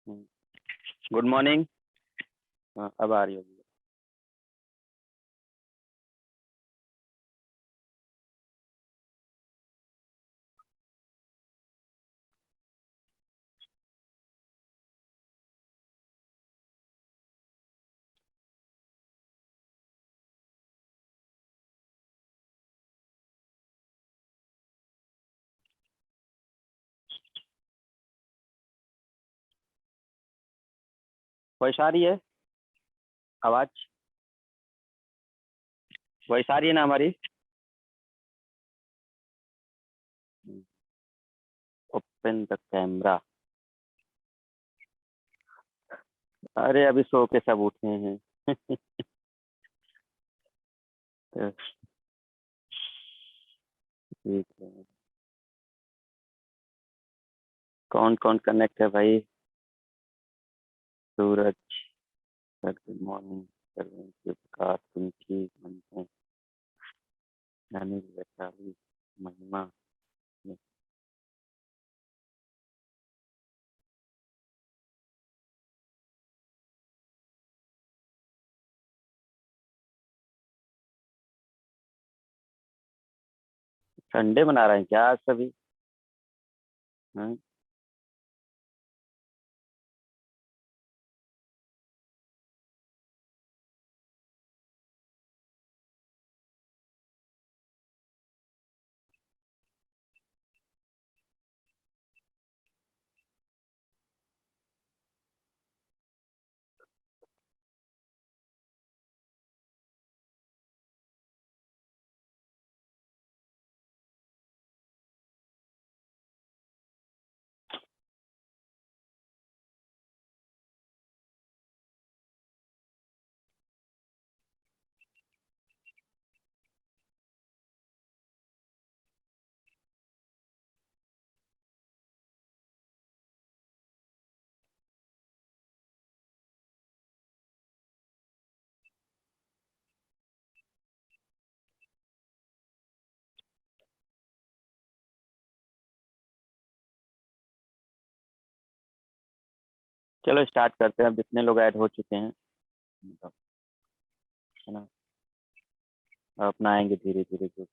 Good morning. हाँ, अब आ रही होगी। वॉइस आ रही है? आवाज वॉइस आ रही है ना हमारी? Open the camera. अरे अभी सो के सब उठे हैं। तो ठीक है। कौन कौन कनेक्ट है भाई? सूरज सर, गुड मॉर्निंग सर। प्रकाश, पिंकी, मंजू, अनिल, वैशाली, महिमा। संडे मना रहे हैं क्या आज सभी? हाँ? चलो स्टार्ट करते हैं। अब जितने लोग ऐड हो चुके हैं, मतलब, है ना, अपना आएंगे धीरे धीरे जो।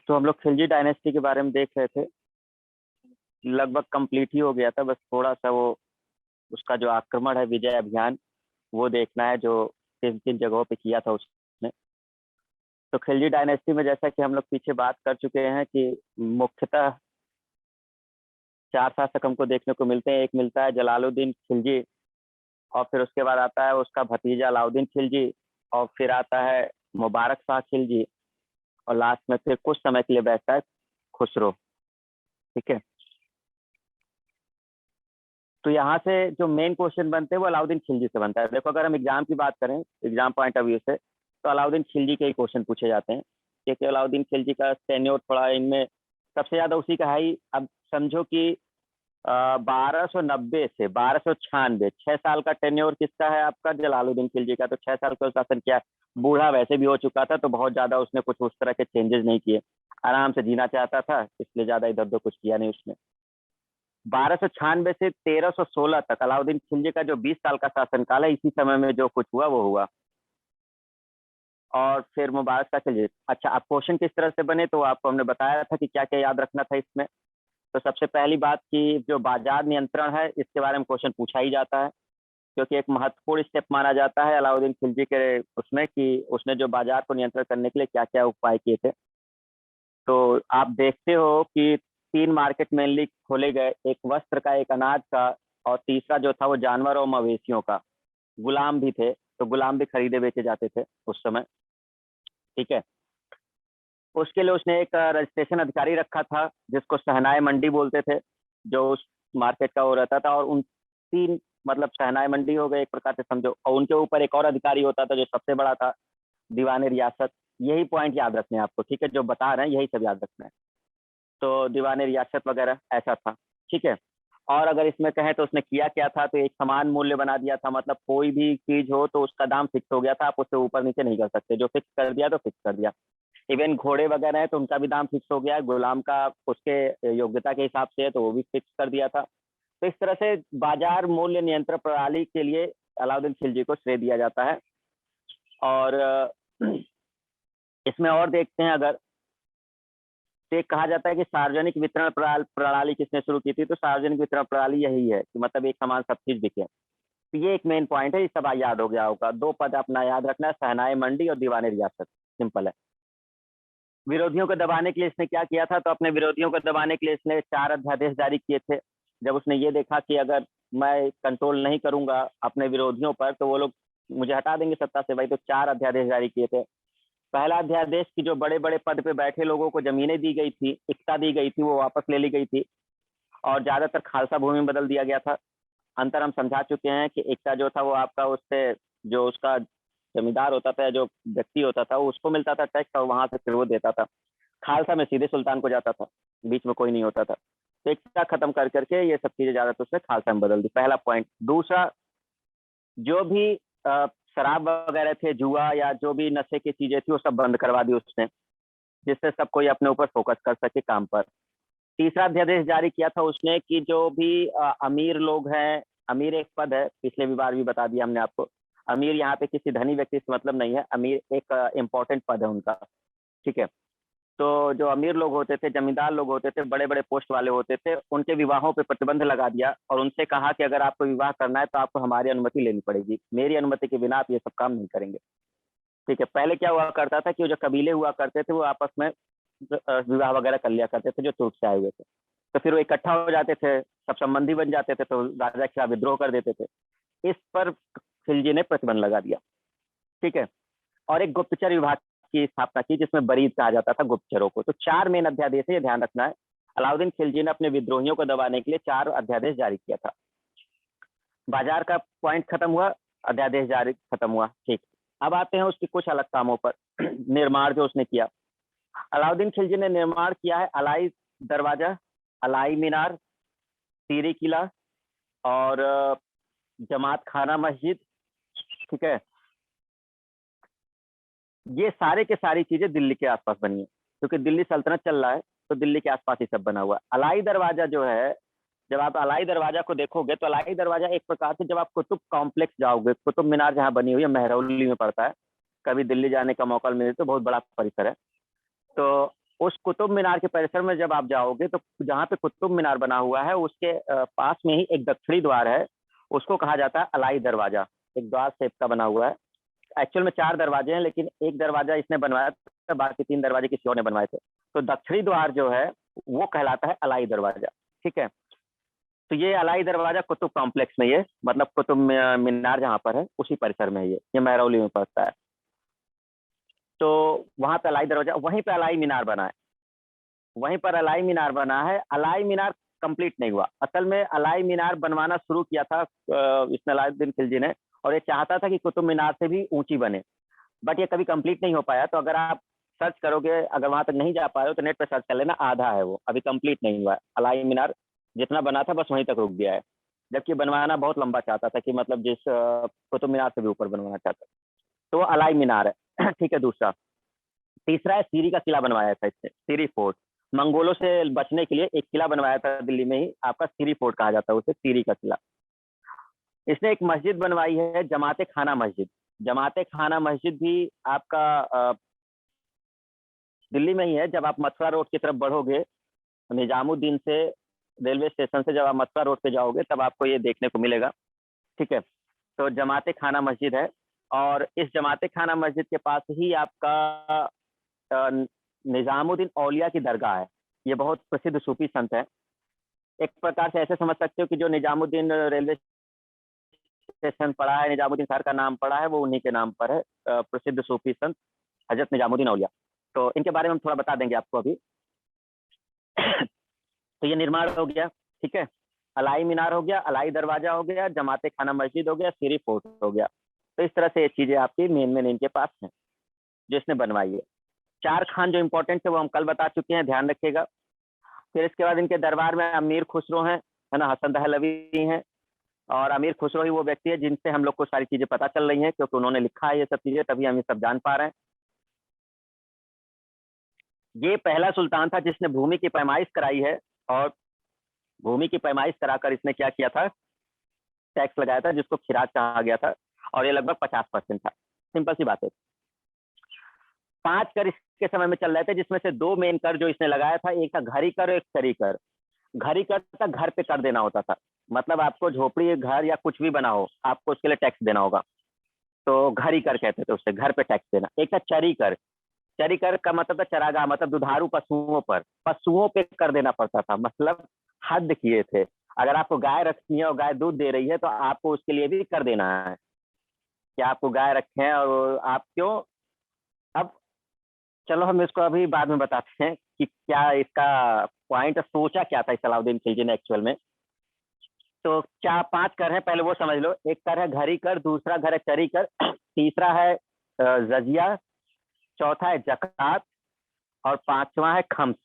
तो हम लोग खिलजी डायनेस्टी के बारे में देख रहे थे। लगभग कंप्लीट ही हो गया था, बस थोड़ा सा वो उसका जो आक्रमण है, विजय अभियान, वो देखना है जो किन किन जगहों पे किया था उसने। तो खिलजी डायनेस्टी में जैसा कि हम लोग पीछे बात कर चुके हैं कि मुख्यतः चार शासक हमको देखने को मिलते हैं। एक मिलता है जलालुद्दीन खिलजी, और फिर उसके बाद आता है उसका भतीजा अलाउद्दीन खिलजी, और फिर आता है मुबारक शाह खिलजी, और लास्ट में फिर कुछ समय के लिए बैठता है खुसरो। ठीक है। तो यहाँ से जो मेन क्वेश्चन बनते हैं वो अलाउद्दीन खिलजी से बनता है। देखो, अगर हम एग्जाम की बात करें, एग्जाम पॉइंट ऑफ व्यू से, तो अलाउद्दीन खिलजी के ही क्वेश्चन पूछे जाते हैं, क्योंकि अलाउद्दीन खिलजी का टेन्योर थोड़ा इनमें सबसे ज्यादा उसी का है ही। अब समझो कि 1290 से 1296, 6 साल का टेन्योर किसका है? आपका जलालुद्दीन खिलजी का। तो 6 साल का शासन किया। बूढ़ा वैसे भी हो चुका था, तो बहुत ज्यादा उसने कुछ उस तरह के चेंजेस नहीं किए। आराम से जीना चाहता था, इसलिए ज्यादा इधर उधर कुछ किया नहीं उसने। 1296 से 1316 तक अलाउद्दीन खिलजी का जो 20 साल का शासनकाल है, इसी समय में जो कुछ हुआ वो हुआ। और फिर मुबारक शाह खिलजी। अच्छा, अब क्वेश्चन किस तरह से बने, तो आपको हमने बताया था कि क्या क्या याद रखना था इसमें। तो सबसे पहली बात कि जो बाजार नियंत्रण है, इसके बारे में क्वेश्चन पूछा ही जाता है, क्योंकि एक महत्वपूर्ण स्टेप माना जाता है अलाउद्दीन खिलजी के उसमें, कि उसने जो बाजार को नियंत्रण करने के लिए क्या क्या उपाय किए थे। तो आप देखते हो कि 3 मार्केट मेनली खोले गए, एक वस्त्र का, एक अनाज का, और तीसरा जो था वो जानवर और मवेशियों का। गुलाम भी थे, तो गुलाम भी खरीदे बेचे जाते थे उस समय। ठीक है। उसके लिए उसने एक रजिस्ट्रेशन अधिकारी रखा था, जिसको सहनाई मंडी बोलते थे, जो उस मार्केट का वो रहता था। और उन तीन, मतलब सहनाई मंडी हो गए एक प्रकार से समझो, और उनके ऊपर एक और अधिकारी होता था जो सबसे बड़ा था, दीवान रियासत। यही पॉइंट याद रखने हैं आपको, ठीक है? जो बता रहे हैं यही सब याद रखना है। तो दीवान रियासत वगैरह ऐसा था। ठीक है। और अगर इसमें कहें तो उसने किया क्या था, तो एक समान मूल्य बना दिया था। मतलब कोई भी चीज हो तो उसका दाम फिक्स हो गया था, आप उससे ऊपर नीचे नहीं कर सकते। जो फिक्स कर दिया तो फिक्स कर दिया। इवन घोड़े वगैरह है तो उनका भी दाम फिक्स हो गया है, गुलाम का उसके योग्यता के हिसाब से है तो वो भी फिक्स कर दिया था। तो इस तरह से बाजार मूल्य नियंत्रण प्रणाली के लिए अलाउद्दीन खिलजी को श्रेय दिया जाता है। और इसमें और देखते हैं अगर, तो एक कहा जाता है कि सार्वजनिक वितरण प्रणाली किसने शुरू की थी, तो सार्वजनिक वितरण प्रणाली यही है कि मतलब एक समान सब चीज बिके। तो ये एक मेन पॉइंट है, ये सब याद हो गया होगा। 2 पद अपना याद रखना है, सहनाए मंडी और दीवाने रियासत, सिंपल है। विरोधियों को दबाने के लिए इसने क्या किया था, तो अपने विरोधियों को दबाने के लिए इसने 4 अध्यादेश जारी किए थे। जब उसने ये देखा कि अगर मैं कंट्रोल नहीं करूंगा अपने विरोधियों पर तो वो लोग मुझे हटा देंगे सत्ता से भाई, तो 4 अध्यादेश जारी किए थे। पहला अध्यादेश की जो बड़े बड़े पद पे बैठे लोगों को जमीनें दी गई थी, इक्ता दी गई थी, वो वापस ले ली गई थी और ज्यादातर खालसा भूमि में बदल दिया गया था। अंतर हम समझा चुके हैं कि इक्ता जो था वो आपका उससे जो उसका जमींदार होता था, जो व्यक्ति होता था, उसको मिलता था टैक्स और वहां से फिर वो देता था। खालसा में सीधे सुल्तान को जाता था, बीच में कोई नहीं होता था। तो इक्ता खत्म कर करके ये सब चीजें ज्यादातर उसने खालसा में बदल दी, पहला पॉइंट। दूसरा, जो भी शराब वगैरह थे, जुआ या जो भी नशे की चीजें थी वो सब बंद करवा दी उसने, जिससे सब कोई अपने ऊपर फोकस कर सके काम पर। तीसरा अध्यादेश जारी किया था उसने कि जो भी अमीर लोग हैं, अमीर एक पद है, पिछले भी बार भी बता दिया हमने आपको, अमीर यहाँ पे किसी धनी व्यक्ति से मतलब नहीं है, अमीर एक इम्पोर्टेंट पद है उनका, ठीक है। तो जो अमीर लोग होते थे, जमींदार लोग होते थे, बड़े बड़े पोस्ट वाले होते थे, उनके विवाहों पे प्रतिबंध लगा दिया और उनसे कहा कि अगर आपको विवाह करना है तो आपको हमारी अनुमति लेनी पड़ेगी, मेरी अनुमति के बिना आप ये सब काम नहीं करेंगे, ठीक है। पहले क्या हुआ करता था कि जो कबीले हुआ करते थे वो आपस में विवाह वगैरह कर लिया करते थे जो तुर्क से आए हुए थे, तो फिर वो इकट्ठा हो जाते थे, सब संबंधी बन जाते थे, तो राजा के खिलाफ विद्रोह कर देते थे। इस पर खिलजी ने प्रतिबंध लगा दिया, ठीक है। और एक गुप्तचर विभाग की स्थापना की जिसमें बरीद कहा जाता था गुप्तचरों को। तो 4 मेन अध्यादेश है, ये ध्यान रखना है। अलाउद्दीन खिलजी ने अपने विद्रोहियों को दबाने के लिए 4 अध्यादेश जारी किया था। बाजार का पॉइंट खत्म हुआ, अध्यादेश जारी खत्म हुआ, ठीक। अब आते हैं उसके कुछ अलग कामों पर। निर्माण जो उसने किया, अलाउद्दीन खिलजी ने निर्माण किया है अलाई दरवाजा, अलाई मीनार, सीरी किला और जमात खाना मस्जिद, ठीक है। ये सारे के सारी चीजें दिल्ली के आसपास बनी है, क्योंकि दिल्ली सल्तनत चल रहा है तो दिल्ली के आसपास ही सब बना हुआ है। अलाई दरवाजा जो है, जब आप अलाई दरवाजा को देखोगे तो अलाई दरवाजा एक प्रकार से, जब आप कुतुब कॉम्प्लेक्स जाओगे, कुतुब मीनार जहाँ बनी हुई है महरौली में पड़ता है, कभी दिल्ली जाने का मौका मिले तो बहुत बड़ा परिसर है। तो उस कुतुब मीनार के परिसर में जब आप जाओगे तो जहाँ पे कुतुब मीनार बना हुआ है उसके पास में ही एक दक्षिणी द्वार है, उसको कहा जाता है अलाई दरवाजा। एक द्वार शेप का बना हुआ है, एक्चुअल में 4 दरवाजे हैं लेकिन एक दरवाजा इसने बनवाया था, बाकी 3 दरवाजे किसी और ने बनवाए थे। तो दक्षिणी द्वार जो है वो कहलाता है अलाई दरवाजा, ठीक है। तो ये अलाई दरवाजा कुतुब कॉम्प्लेक्स में, ये मतलब कुतुब मीनार जहाँ पर है उसी परिसर में है, ये महरौली में पड़ता है। तो वहां पे अलाई दरवाजा, वहीं पे अलाई मीनार बना है, वहीं पर अलाई मीनार बना है। अलाई मीनार कंप्लीट नहीं हुआ, असल में अलाई मीनार बनवाना शुरू किया था इसने, अलाउद्दीन खिलजी ने, और ये चाहता था कि कुतुब मीनार से भी ऊंची बने, बट ये कभी कंप्लीट नहीं हो पाया। तो अगर आप सर्च करोगे, अगर वहां तक नहीं जा पाए हो तो नेट पे सर्च कर लेना, आधा है वो, अभी कंप्लीट नहीं हुआ है। अलाई मीनार जितना बना था बस वहीं तक रुक गया है, जबकि बनवाना बहुत लंबा चाहता था कि मतलब जिस कुतुब मीनार से भी ऊपर बनवाना चाहता, तो वो अलाई मीनार है। ठीक है। दूसरा, तीसरा है सीरी का किला बनवाया था इसने, सीरी फोर्ट। मंगोलों से बचने के लिए एक किला बनवाया था दिल्ली में ही, आपका सीरी फोर्ट कहा जाता है उसे, सीरी का किला। इसने एक मस्जिद बनवाई है, जमाते खाना मस्जिद। जमाते खाना मस्जिद भी आपका दिल्ली में ही है। जब आप मथुरा रोड की तरफ बढ़ोगे, निजामुद्दीन से रेलवे स्टेशन से जब आप मथुरा रोड पे जाओगे तब आपको ये देखने को मिलेगा, ठीक है। तो जमाते खाना मस्जिद है, और इस जमाते खाना मस्जिद के पास ही आपका निजामुद्दीन औलिया की दरगाह है। ये बहुत प्रसिद्ध सूफी संत है। एक प्रकार से ऐसे समझ सकते हो कि जो निजामुद्दीन रेलवे स्टेशन पड़ा है, निजामुद्दीन शहर का नाम पड़ा है, वो उन्हीं के नाम पर है, प्रसिद्ध सूफी संत हजरत निजामुद्दीन औलिया। तो इनके बारे में हम थोड़ा बता देंगे आपको अभी। तो ये निर्माण हो गया, ठीक है। अलाई मीनार हो गया, अलाई दरवाजा हो गया, जमाते खाना मस्जिद हो गया, सीरी फोर्ट हो गया। तो इस तरह से ये चीजें आपकी मेन मेन इनके पास हैं जो इसने बनवाई है। 4 खान जो इंपॉर्टेंट है वो हम कल बता चुके हैं, ध्यान रखिएगा। फिर इसके बाद इनके दरबार में अमीर खुसरो हैं, है ना, हसन दहलवी हैं। और अमीर खुसरो ही वो व्यक्ति है जिनसे हम लोग को सारी चीजें पता चल रही हैं, क्योंकि उन्होंने लिखा है ये सब चीजें, तभी हम ये सब जान पा रहे हैं। ये पहला सुल्तान था जिसने भूमि की पैमाइश कराई है, और भूमि की पैमाइश कराकर इसने क्या किया था, टैक्स लगाया था, जिसको खिराज कहा गया था, और ये लगभग 50% था। सिंपल सी बात है। 5 कर इसके समय में चल रहे थे, जिसमें से 2 मेन कर जो इसने लगाया था, एक था घरी कर और एक चरी कर। घरी कर था, घर पे कर देना होता था, मतलब आपको झोपड़ी, घर या कुछ भी बना हो, आपको उसके लिए टैक्स देना होगा, तो घरी कर कहते थे उससे, घर पे टैक्स देना। एक था चरी कर। चरी कर का मतलब था चरागाह, मतलब दुधारू पशुओं पर, पशुओं पे कर देना पड़ता था, मतलब हद किए थे। अगर आपको गाय रखनी है और गाय दूध दे रही है, तो आपको उसके लिए भी कर देना है कि आपको गाय रखे हैं, और आप क्यों। अब चलो हम इसको अभी बाद में बताते हैं कि क्या इसका पॉइंट, सोचा क्या था इस अलाउद्दीन खिलजी ने एक्चुअल में। तो क्या 5 कर हैं, पहले वो समझ लो। एक कर है घरी कर, दूसरा घर है चरी कर, तीसरा है जजिया, चौथा है जकात, और 5वां है खम्स।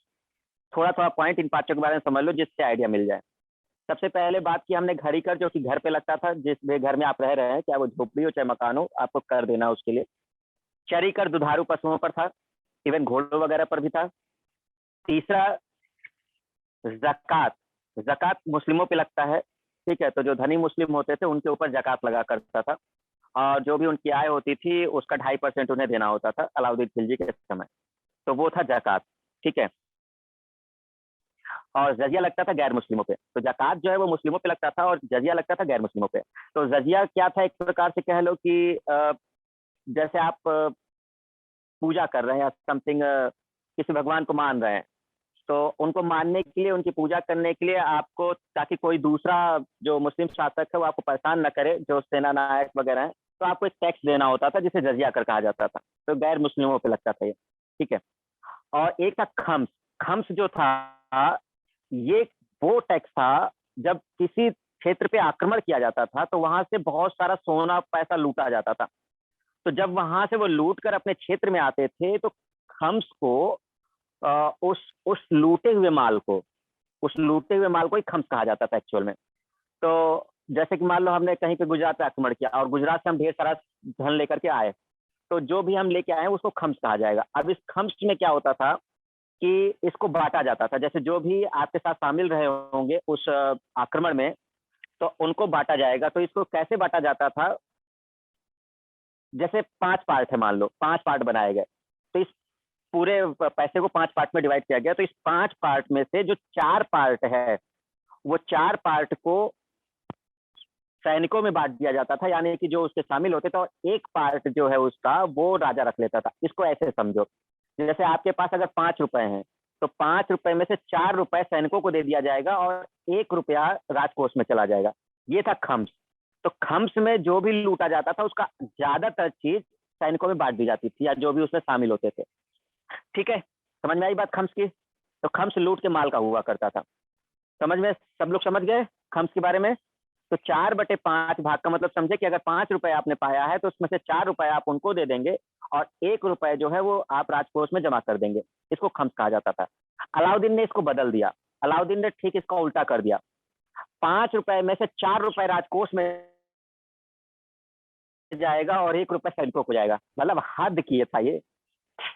थोड़ा थोड़ा पॉइंट इन 5 के बारे में समझ लो, जिससे आइडिया मिल जाए। सबसे पहले बात की हमने घरी कर, जो कि घर पे लगता था, जिस भी घर में आप रह रहे हैं, चाहे वो झोपड़ी हो चाहे मकान हो, आपको कर देना उसके लिए। चरी कर दुधारू पशुओं पर था, इवन घोड़ों वगैरह पर भी था। तीसरा जकात। जकात मुस्लिमों पे लगता है, ठीक है। तो जो धनी मुस्लिम होते थे उनके ऊपर जकात लगा करता था, और जो भी उनकी आय होती थी उसका 2.5% उन्हें देना होता था अलाउद्दीन खिलजी के समय। तो वो था जकात, ठीक है। और जजिया लगता था गैर मुस्लिमों पे। तो जकात जो है वो मुस्लिमों पे लगता था, और जजिया लगता था गैर मुस्लिमों पे। तो जजिया क्या था, एक प्रकार से कह लो कि जैसे आप पूजा कर रहे हैं, समथिंग, किसी भगवान को मान रहे हैं, तो उनको मानने के लिए, उनकी पूजा करने के लिए आपको, ताकि कोई दूसरा जो मुस्लिम शासक है वो आपको परेशान न करे, जो सेना नायक वगैरह है, तो आपको एक टैक्स देना होता था, जिसे जजिया कर कहा जाता था। तो गैर मुस्लिमों पे लगता था ये, ठीक है। और एक था खम्स। खम्स जो था, ये वो टैक्स था जब किसी क्षेत्र पे आक्रमण किया जाता था, तो वहां से बहुत सारा सोना पैसा लूटा जाता था। तो जब वहां से वो लूट कर अपने क्षेत्र में आते थे, तो खम्स को उस लूटे हुए माल को, उस लूटे हुए माल को ही खम्स कहा जाता था एक्चुअल में। तो जैसे कि मान लो हमने कहीं पे गुजरात पे आक्रमण किया, और गुजरात से हम ढेर सारा धन लेकर के आए, तो जो भी हम लेके आए उसको खम्स कहा जाएगा। अब इस खम्स में क्या होता था कि इसको बांटा जाता था, जैसे जो भी आपके साथ शामिल रहे होंगे उस आक्रमण में, तो उनको बांटा जाएगा। तो इसको कैसे बांटा जाता था, जैसे 5 पार्ट है, मान लो 5 पार्ट बनाए गए, तो इस पूरे पैसे को 5 पार्ट में डिवाइड किया गया। तो इस 5 पार्ट में से जो 4 पार्ट है, वो 4 पार्ट को सैनिकों में बांट दिया जाता था, यानी कि जो उसके शामिल होते थे, और 1 पार्ट जो है उसका वो राजा रख लेता था। इसको ऐसे समझो, जैसे आपके पास अगर 5 रुपए हैं, तो 5 रुपए में से 4 रुपए सैनिकों को दे दिया जाएगा, और 1 रुपया राजकोष में चला जाएगा। ये था खम्स। तो खम्स में जो भी लूटा जाता था, उसका ज्यादातर चीज सैनिकों में बांट दी जाती थी, या जो भी उसमें शामिल होते थे, ठीक है। समझ में आई बात खम्स की? तो खम्स लूट के माल का हुआ करता था। समझ में, सब लोग समझ गए खम्स के बारे में? तो 4/5 भाग का मतलब समझे कि अगर 5 रुपए आपने पाया है, तो उसमें से 4 रुपए आप उनको दे देंगे, और 1 रुपए जो है वो आप राजकोष में जमा कर देंगे। इसको खम्स कहा जाता था। अलाउद्दीन ने इसको बदल दिया। अलाउद्दीन ने ठीक इसका उल्टा कर दिया। 5 रुपए में से 4 रुपए राजकोष में जाएगा, और 1 रुपए सैनिकों को जाएगा। मतलब हद किए था ये।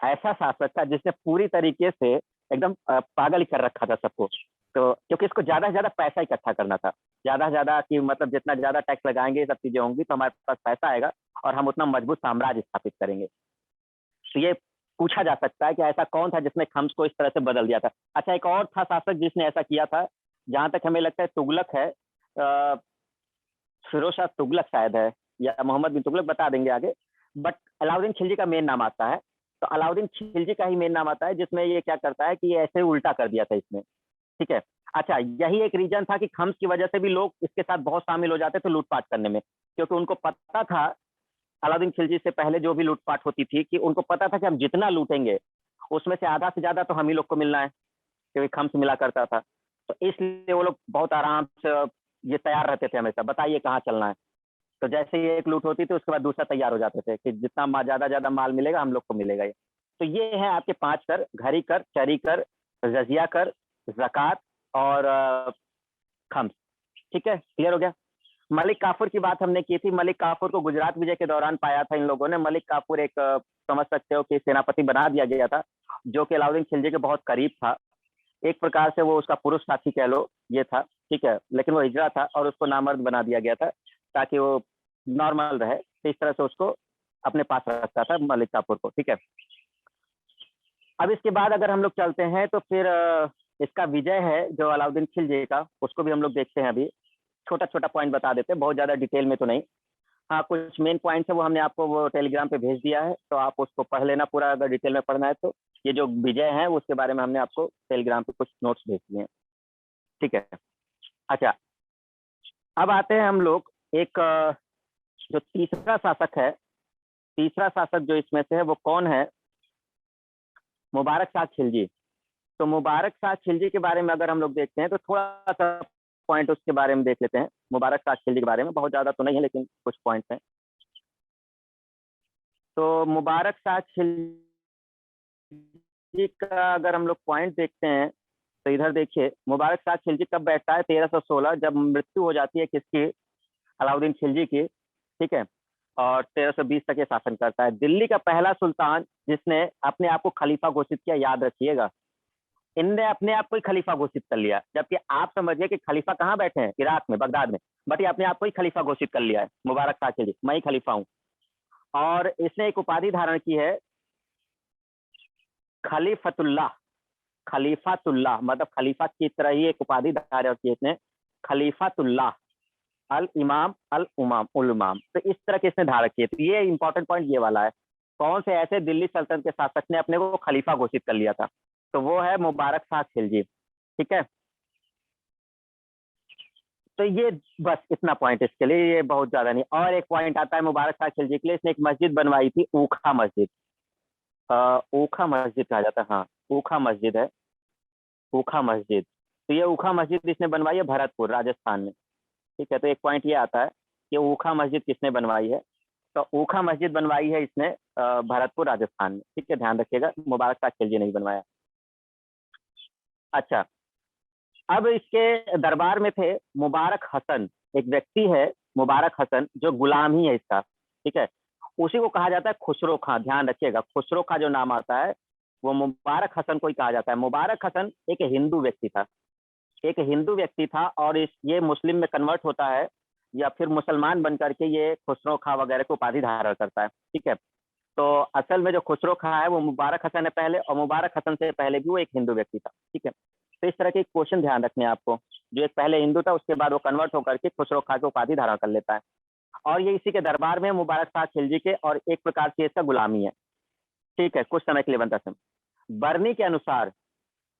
ऐसा शासक था जिसने पूरी तरीके से एकदम पागल ही कर रखा था सबको। तो क्योंकि इसको ज्यादा से ज्यादा पैसा इकट्ठा करना था, ज्यादा से ज्यादा, कि मतलब जितना ज्यादा टैक्स लगाएंगे, सब चीजें होंगी, तो हमारे पास पैसा आएगा, और हम उतना मजबूत साम्राज्य स्थापित करेंगे। तो ये पूछा जा सकता है कि ऐसा कौन था जिसने खम्स को इस तरह से बदल दिया था। अच्छा, एक और था शासक जिसने ऐसा किया था, जहां तक हमें लगता है तुगलक है, फिरोज शाह तुगलक शायद है, या मोहम्मद बिन तुगलक, बता देंगे आगे। बट अलाउद्दीन खिलजी का मेन नाम आता है। तो अलाउद्दीन खिलजी का ही मेन नाम आता है, जिसमें ये क्या करता है कि ये ऐसे उल्टा कर दिया था इसमें, ठीक है। अच्छा, यही एक रीजन था कि खम्स की वजह से भी लोग इसके साथ बहुत शामिल हो जाते थे लूटपाट करने में, क्योंकि उनको पता था, अलाउद्दीन खिलजी से पहले जो भी लूटपाट होती थी, कि उनको पता था कि हम जितना लूटेंगे उसमें से आधा से ज्यादा तो हम ही लोग को मिलना है, क्योंकि खम्स मिला करता था। तो इसलिए वो लोग बहुत आराम से ये तैयार रहते थे हमेशा, बताइए कहाँ चलना है। तो जैसे ही एक लूट होती थी, उसके बाद दूसरा तैयार हो जाते थे कि जितना ज्यादा ज्यादा माल मिलेगा हम लोग को मिलेगा ये। तो ये है आपके 5 कर: घरी कर, चरी कर, जजिया कर, जकात, और खम्स। ठीक है, क्लियर हो गया। मलिक काफूर की बात हमने की थी। मलिक काफूर को गुजरात विजय के दौरान पाया था इन लोगों ने। मलिक काफूर एक समझ सकते हो कि सेनापति बना दिया गया था। जो कि अलाउद्दीन खिलजी के बहुत करीब था। एक प्रकार से वो उसका पुरुष साथी कह लो, ये था, ठीक है, लेकिन वो हिजड़ा था और उसको नामर्द बना दिया गया था ताकि वो नॉर्मल रहे, तो इस तरह से उसको अपने पास रखता था मलिक काफूर को, ठीक है। अब इसके बाद अगर हम लोग चलते हैं तो फिर इसका विजय है जो अलाउद्दीन खिलजी का, उसको भी हम लोग देखते हैं। अभी छोटा छोटा पॉइंट बता देते हैं, बहुत ज़्यादा डिटेल में तो नहीं। हाँ, कुछ मेन पॉइंट्स है वो हमने आपको वो टेलीग्राम पे भेज दिया है, तो आप उसको पढ़ लेना पूरा, अगर डिटेल में पढ़ना है तो। ये जो विजय है उसके बारे में हमने आपको टेलीग्राम पे कुछ नोट्स भेज दिए हैं, ठीक है। अच्छा, अब आते हैं हम लोग एक जो तीसरा शासक है, तीसरा शासक जो इसमें से है वो कौन है? मुबारक शाह खिलजी। तो मुबारक शाह खिलजी के बारे में अगर हम लोग देखते हैं तो थोड़ा सा पॉइंट उसके बारे में देख लेते हैं। मुबारक शाह खिलजी के बारे में बहुत ज़्यादा तो नहीं है, लेकिन कुछ पॉइंट्स हैं। तो मुबारक शाह खिलजी का अगर हम लोग पॉइंट देखते हैं तो इधर देखिए, मुबारक शाह खिलजी कब बैठता है? 1316, जब मृत्यु हो जाती है किसकी? अलाउद्दीन खिलजी की, ठीक है। और 1320 तक ये शासन करता है। दिल्ली का पहला सुल्तान जिसने अपने आप को खलीफा घोषित किया, याद रखिएगा, इनने अपने आप को ही खलीफा घोषित कर लिया, जबकि आप समझिए कि खलीफा कहाँ बैठे हैं? इराक में, बगदाद में, बट ये अपने आप को ही खलीफा घोषित कर लिया है, मुबारक शाह खिलजी, मैं ही खलीफा हूँ। और इसने एक उपाधि धारण की है, खलीफतुल्लाह। खलीफातुल्लाह मतलब खलीफा की तरह ही एक उपाधि धारण की इसने, खलीफातुल्लाह अल इमाम अल उमाम उल इमाम। तो इस तरह के इसने धारण किए। तो ये इंपॉर्टेंट पॉइंट ये वाला है, कौन से ऐसे दिल्ली सल्तनत के शासक ने अपने को खलीफा घोषित कर लिया था? तो वो है मुबारक शाह खिलजी, ठीक है। तो ये बस इतना पॉइंट इसके लिए, ये बहुत ज्यादा नहीं। और एक पॉइंट आता है मुबारक शाह खिलजी के लिए, इसने एक मस्जिद बनवाई थी, ऊखा मस्जिद। ऊखा मस्जिद कहा जाता है, हाँ, ऊखा मस्जिद है, ऊखा मस्जिद। तो ये ऊखा मस्जिद इसने बनवाई है भरतपुर, राजस्थान में, ठीक है। तो एक पॉइंट ये आता है कि ऊखा मस्जिद किसने बनवाई है? तो ऊखा मस्जिद बनवाई है इसने भरतपुर, राजस्थान में, ठीक है, ध्यान रखिएगा, मुबारक शाह खिलजी नहीं बनवाया। अच्छा, अब इसके दरबार में थे मुबारक हसन, एक व्यक्ति है मुबारक हसन जो गुलाम ही है इसका, ठीक है। उसी को कहा जाता है खुसरो खां, ध्यान रखिएगा, खुसरो खां जो नाम आता है वो मुबारक हसन को ही कहा जाता है। मुबारक हसन एक हिंदू व्यक्ति था, एक हिंदू व्यक्ति था, और इस ये मुस्लिम में कन्वर्ट होता है या फिर मुसलमान बन करके ये खुसरो खां वगैरह को उपाधि धारण करता है, ठीक है। तो असल में जो खुसरो खां है वो मुबारक हसन है पहले, और मुबारक हसन से पहले भी वो एक हिंदू व्यक्ति था, ठीक है। तो इस तरह के क्वेश्चन ध्यान रखने हैं आपको, जो एक पहले हिंदू था उसके बाद वो कन्वर्ट होकर के खुसरो खां की उपाधि धारण कर लेता है, और ये इसी के दरबार में मुबारक शाह खिलजी के, और एक प्रकार से इसका गुलामी है, ठीक है, कुछ समय के लिए बनता था। बरनी के अनुसार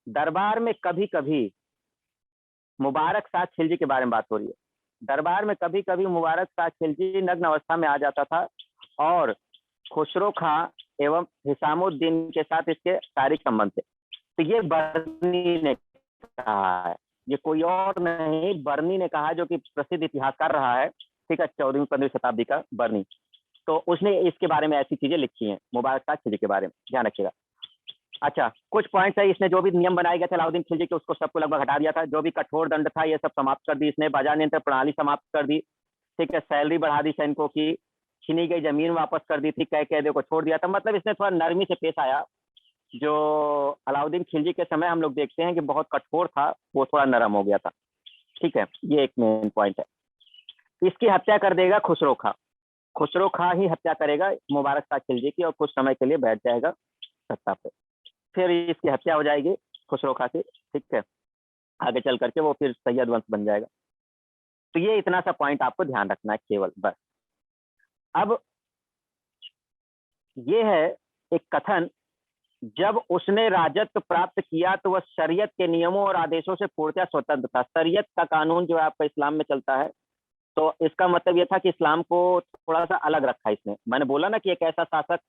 दरबार में कभी कभी मुबारक शाह खिलजी के बारे में बात हो रही है, दरबार में कभी कभी मुबारक शाह खिलजी नग्न अवस्था में आ जाता था, और खुसरो खां एवं हिसामुद्दीन के साथ इसके शारीरिक संबंध थे। तो ये बर्नी ने कहा है, ये कोई और नहीं, बर्नी ने कहा, जो कि प्रसिद्ध इतिहासकार रहा है, ठीक है, 14वीं-15वीं शताब्दी का बर्नी। तो उसने इसके बारे में ऐसी चीजें लिखी हैं मुबारक शाह खिलजी के बारे में, ध्यान रखिएगा। अच्छा, कुछ पॉइंट्स है, इसने जो भी नियम बनाए गए थे अलाउद्दीन खिलजी के, उसको सबको लगभग हटा दिया था। जो भी कठोर दंड था ये सब समाप्त कर दी इसने, बाजार नियंत्रण प्रणाली समाप्त कर दी, ठीक है, सैलरी बढ़ा दी सैनिकों की, छीनी गई जमीन वापस कर दी थी, कैदियों को छोड़ दिया था। मतलब इसने थोड़ा नरमी से पेश आया। जो अलाउद्दीन खिलजी के समय हम लोग देखते हैं कि बहुत कठोर था, वो थोड़ा नरम हो गया था, ठीक है। ये एक मेन पॉइंट है। इसकी हत्या कर देगा खुसरो खां, खुसरो खां ही हत्या करेगा मुबारक शाह खिलजी की, और कुछ समय के लिए बैठ जाएगा सत्ता पे, फिर इसकी हत्या हो जाएगी खुसरो खां की, ठीक है। आगे चल करके वो फिर सैयद वंश बन जाएगा। तो ये इतना सा पॉइंट आपको ध्यान रखना है केवल, बस। अब ये है एक कथन, जब उसने राजत्व प्राप्त किया तो वह शरीयत के नियमों और आदेशों से पूर्णतः स्वतंत्र था। शरीयत का कानून जो है आपका इस्लाम में चलता है, तो इसका मतलब ये था कि इस्लाम को थोड़ा सा अलग रखा इसने। मैंने बोला ना कि एक ऐसा शासक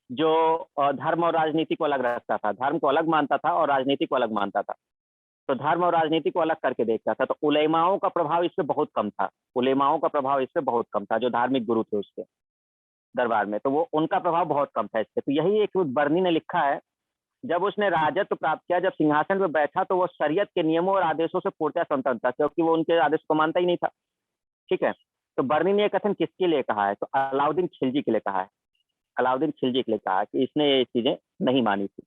जो धर्म और राजनीति को अलग रखता था, धर्म को अलग मानता था और राजनीति को अलग मानता था, तो धर्म और राजनीति को अलग करके देखता था। तो उलेमाओं का प्रभाव इस पे बहुत कम था, उलेमाओं का प्रभाव इस पे बहुत कम था, जो धार्मिक गुरु थे उसके दरबार में, तो वो उनका प्रभाव बहुत कम था इस पे। तो यही एक बर्नी ने लिखा है, जब उसने राजत्व प्राप्त किया, जब सिंहासन पर बैठा, तो वो शरीयत के नियमों और आदेशों से पूर्णतः स्वतंत्र था, क्योंकि वो उनके आदेश को मानता ही नहीं था, ठीक है। तो बर्नी ने यह कथन किसके लिए कहा है? तो अलाउद्दीन खिलजी के लिए कहा है, अलाउद्दीन खिलजी के लिए कहा कि इसने ये चीजें नहीं मानी थी।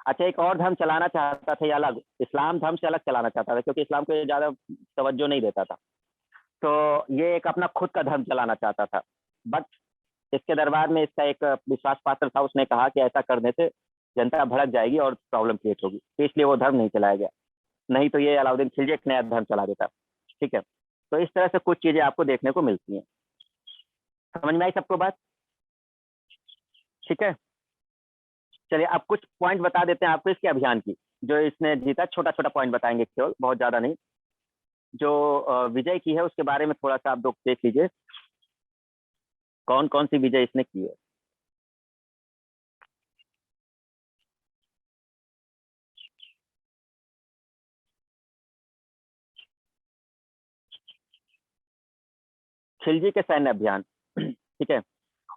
अच्छा, एक और धर्म चलाना चाहता था, ये अलग, इस्लाम धर्म से अलग चलाना चाहता था, क्योंकि इस्लाम को ये ज्यादा तवज्जो नहीं देता था। तो ये एक अपना खुद का धर्म चलाना चाहता था। बट इसके दरबार में इसका एक विश्वास पात्र था, उसने कहा कि ऐसा करने से जनता भड़क जाएगी और प्रॉब्लम क्रिएट होगी, तो इसलिए वो धर्म नहीं चलाया गया। नहीं तो ये अलाउद्दीन खिलजी एक नया धर्म चला देता। ठीक है, तो इस तरह से कुछ चीजें आपको देखने को मिलती हैं। समझ में आई सबको बात? ठीक है, चलिए अब कुछ पॉइंट बता देते हैं आपको इसके अभियान की, जो इसने जीता। छोटा छोटा पॉइंट बताएंगे केवल, बहुत ज्यादा नहीं। जो विजय की है उसके बारे में थोड़ा सा आप लोग देख लीजिए, कौन कौन सी विजय इसने की है। खिलजी के सैन्य अभियान। ठीक है,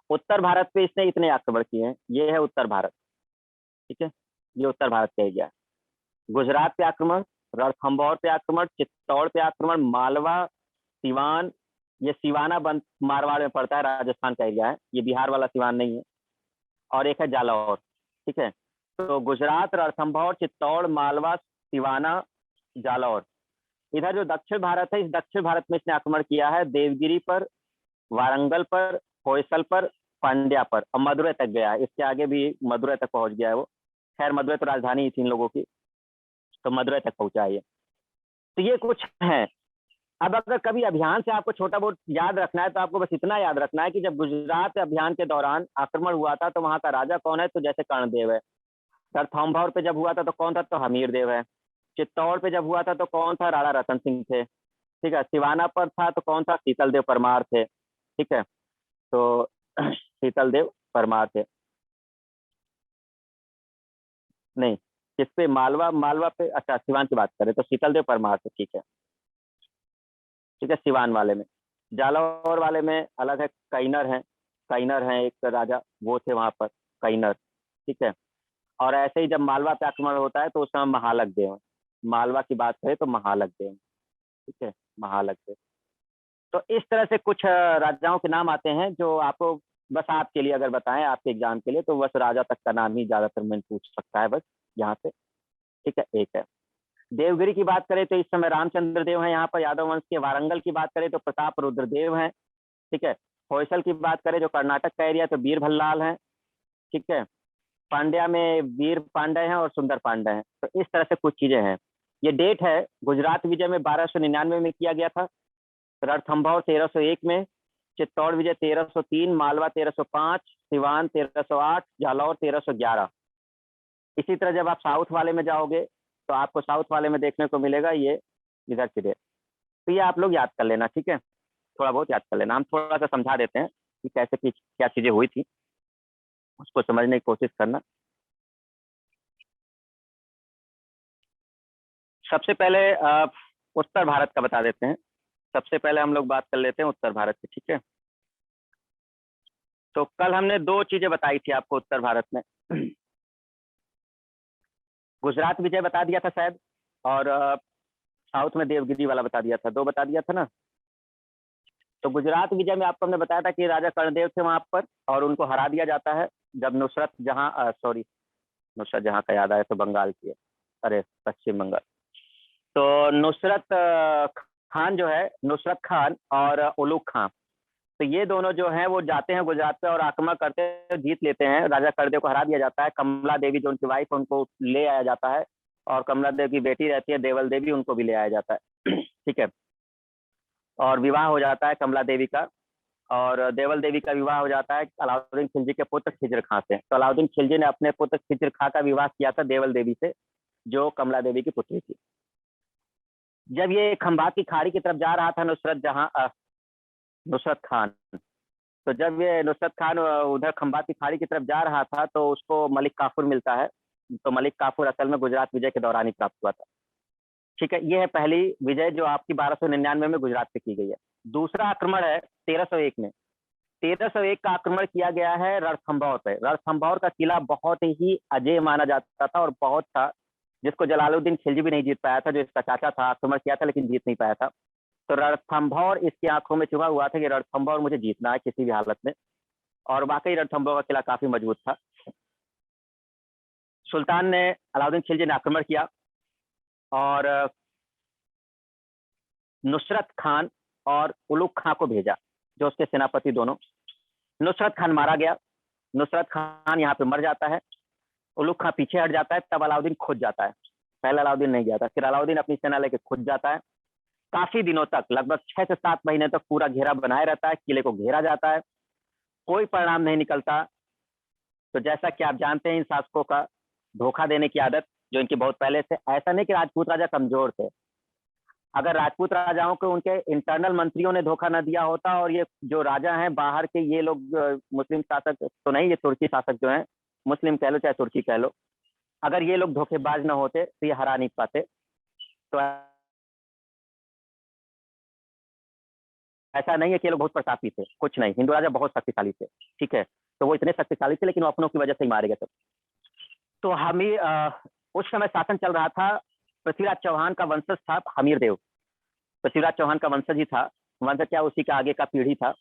उत्तर भारत पे इसने इतने आक्रमण किए हैं, ये है उत्तर भारत। ठीक है, ये उत्तर भारत का एरिया है। गुजरात पे आक्रमण, रणथंभौर पे आक्रमण, चित्तौड़ पे आक्रमण, मालवा, सिवान, ये सिवाना बंद मारवाड़ में पड़ता है, राजस्थान का एरिया है, ये बिहार वाला सिवान नहीं है। और एक है जालौर। ठीक है, तो गुजरात, रणथंभौर, चित्तौड़, मालवा, सिवाना, जालौर। इधर जो दक्षिण भारत है, इस दक्षिण भारत में इसने आक्रमण किया है देवगिरी पर, वारंगल पर, होयसल पर, पांड्या पर, और मदुरै तक गया है। इसके आगे भी मदुरै तक पहुंच गया है वो। खैर मदुरै तो राजधानी ही थी इन लोगों की, तो मदुरै तक पहुंचा है ये। तो ये कुछ है। अब अगर कभी अभियान से आपको छोटा बहुत याद रखना है, तो आपको बस इतना याद रखना है कि जब गुजरात अभियान के दौरान आक्रमण हुआ था, तो वहां का राजा कौन है, तो जैसे कर्णदेव है। रणथंभौर पे जब हुआ था तो कौन था, तो हमीर देव है। चित्तौड़ पे जब हुआ था तो कौन था, राणा रतन सिंह थे। ठीक है, सिवाना पर था तो कौन था, शीतल देव परमार थे। ठीक है, तो शीतल देव परमार थे। नहीं, किस पे, मालवा, मालवा पे, अच्छा सिवान की बात करें तो शीतल देव परमार थे। ठीक है, ठीक है, सिवान वाले में। जालौर वाले में अलग है, कैनर है। कैनर है एक राजा, वो थे वहां पर, कैनर। ठीक है, और ऐसे ही जब मालवा पे आक्रमण होता है तो उस समय महालक देव है। मालवा की बात करें तो महालक देव। ठीक है, महालक देव। तो इस तरह से कुछ राजाओं के नाम आते हैं, जो आपको बस आपके लिए अगर बताएं, आपके एग्जाम के लिए, तो बस राजा तक का नाम ही ज्यादातर मैं पूछ सकता है बस यहाँ से। ठीक है, एक है। देवगिरी की बात करें तो इस समय रामचंद्र देव है यहाँ पर, यादव वंश के। वारंगल की बात करें तो प्रताप रुद्र देव है। ठीक है, होयसल की बात करें जो कर्नाटक का एरिया, तो वीर भल्लाल है। ठीक है, पांड्या में वीर पांडे हैं और सुंदर पांडे हैं। तो इस तरह से कुछ चीजें हैं। ये डेट है, गुजरात विजय में 1299 में किया गया था, रणथंभौर 1301 में, चित्तौड़ विजय 1303, मालवा 1305, सिवान 1308, जालौर 1311। इसी तरह जब आप साउथ वाले में जाओगे तो आपको साउथ वाले में देखने को मिलेगा ये इधर की डेट। तो ये आप लोग याद कर लेना। ठीक है, थोड़ा बहुत याद कर लेना, हम थोड़ा सा समझा देते हैं कि कैसे क्या चीजें हुई थी, उसको समझने की कोशिश करना। सबसे पहले उत्तर भारत का बता देते हैं। सबसे पहले हम लोग बात कर लेते हैं उत्तर भारत की। ठीक है, तो कल हमने दो चीजें बताई थी आपको उत्तर भारत में। गुजरात विजय बता दिया था शायद, और साउथ में देवगिरी वाला बता दिया था, दो बता दिया था ना। तो गुजरात विजय में आपको हमने बताया था कि राजा कर्णदेव थे वहां पर, और उनको हरा दिया जाता है जब नुसरत जहां, सॉरी, नुसरत जहां का याद आया तो बंगाल की है, अरे पश्चिम बंगाल। तो नुसरत खान जो है, नुसरत खान और उलूग खान, तो ये दोनों जो हैं वो जाते हैं गुजरात पे और आक्रमण करते हैं, जीत लेते हैं। राजा कर्णदेव को हरा दिया जाता है। कमला देवी जो उनकी वाइफ है, उनको ले आया जाता है, और कमला देवी की बेटी रहती है देवल देवी, उनको भी ले आया जाता है। ठीक है, और विवाह हो जाता है कमला देवी का, और देवल देवी का विवाह हो जाता है अलाउद्दीन खिलजी के पुत्र खिजर खां से। तो अलाउद्दीन खिलजी ने अपने पुत्र खिजर खां का विवाह किया था देवल देवी से, जो कमला देवी की पुत्री थी। जब ये खंभात की खाड़ी की तरफ जा रहा था नुसरत खान, तो जब ये नुसरत खान उधर खंभात की खाड़ी की तरफ जा रहा था, तो उसको मलिक काफूर मिलता है। तो मलिक काफूर असल में गुजरात विजय के दौरान ही प्राप्त हुआ था। ठीक है, ये है पहली विजय जो आपकी 1299 में गुजरात पे की गई है। दूसरा आक्रमण है 1301 में। 1301 का आक्रमण किया गया है रणथंभौर पे। रणथंभौर का किला बहुत ही अजय माना जाता था और बहुत था, जिसको जलालुद्दीन खिलजी भी नहीं जीत पाया था, जो इसका चाचा था, आक्रमण किया था लेकिन जीत नहीं पाया था। तो रणथंभौर इसकी आंखों में चुभा हुआ था कि रणथंभौर मुझे जीतना है किसी भी हालत में, और वाकई रणथंभौर का किला काफी मजबूत था। सुल्तान ने अलाउद्दीन खिलजी ने आक्रमण किया और नुसरत खान और उलुग खां को भेजा, जो उसके सेनापति दोनों। नुसरत खान मारा गया, नुसरत खान यहाँ पे मर जाता है, उलुग खां पीछे हट जाता है, तब अलाउद्दीन खुद जाता है। पहले अलाउद्दीन नहीं गया था, फिर अलाउद्दीन अपनी सेना लेके खुद जाता है। काफी दिनों तक, लगभग 6 से 7 महीने तक पूरा घेरा बनाए रहता है, किले को घेरा जाता है, कोई परिणाम नहीं निकलता। तो जैसा कि आप जानते हैं इन शासकों का धोखा देने की आदत जो इनकी बहुत पहले से, ऐसा नहीं कि राजपूत राजा कमजोर थे, अगर राजपूत राजाओं को उनके इंटरनल मंत्रियों ने धोखा न दिया होता और ये जो राजा हैं बाहर के, ये लोग मुस्लिम शासक तो नहीं, ये तुर्की शासक जो हैं, मुस्लिम कह लो चाहे तुर्की कह लो, अगर ये लोग धोखेबाज न होते तो ये हरा नहीं पाते। तो ऐसा नहीं है कि ये लोग बहुत प्रतापी थे, कुछ नहीं, हिंदू राजा बहुत शक्तिशाली थे, ठीक है, तो वो इतने शक्तिशाली थे लेकिन वो अपनों की वजह से ही मारे गए थे। तो हमीर उस समय शासन चल रहा था, पृथ्वीराज चौहान का वंशज था हमीर देव, पृथ्वीराज चौहान का वंशज ही था, वंशज क्या उसी का आगे का पीढ़ी था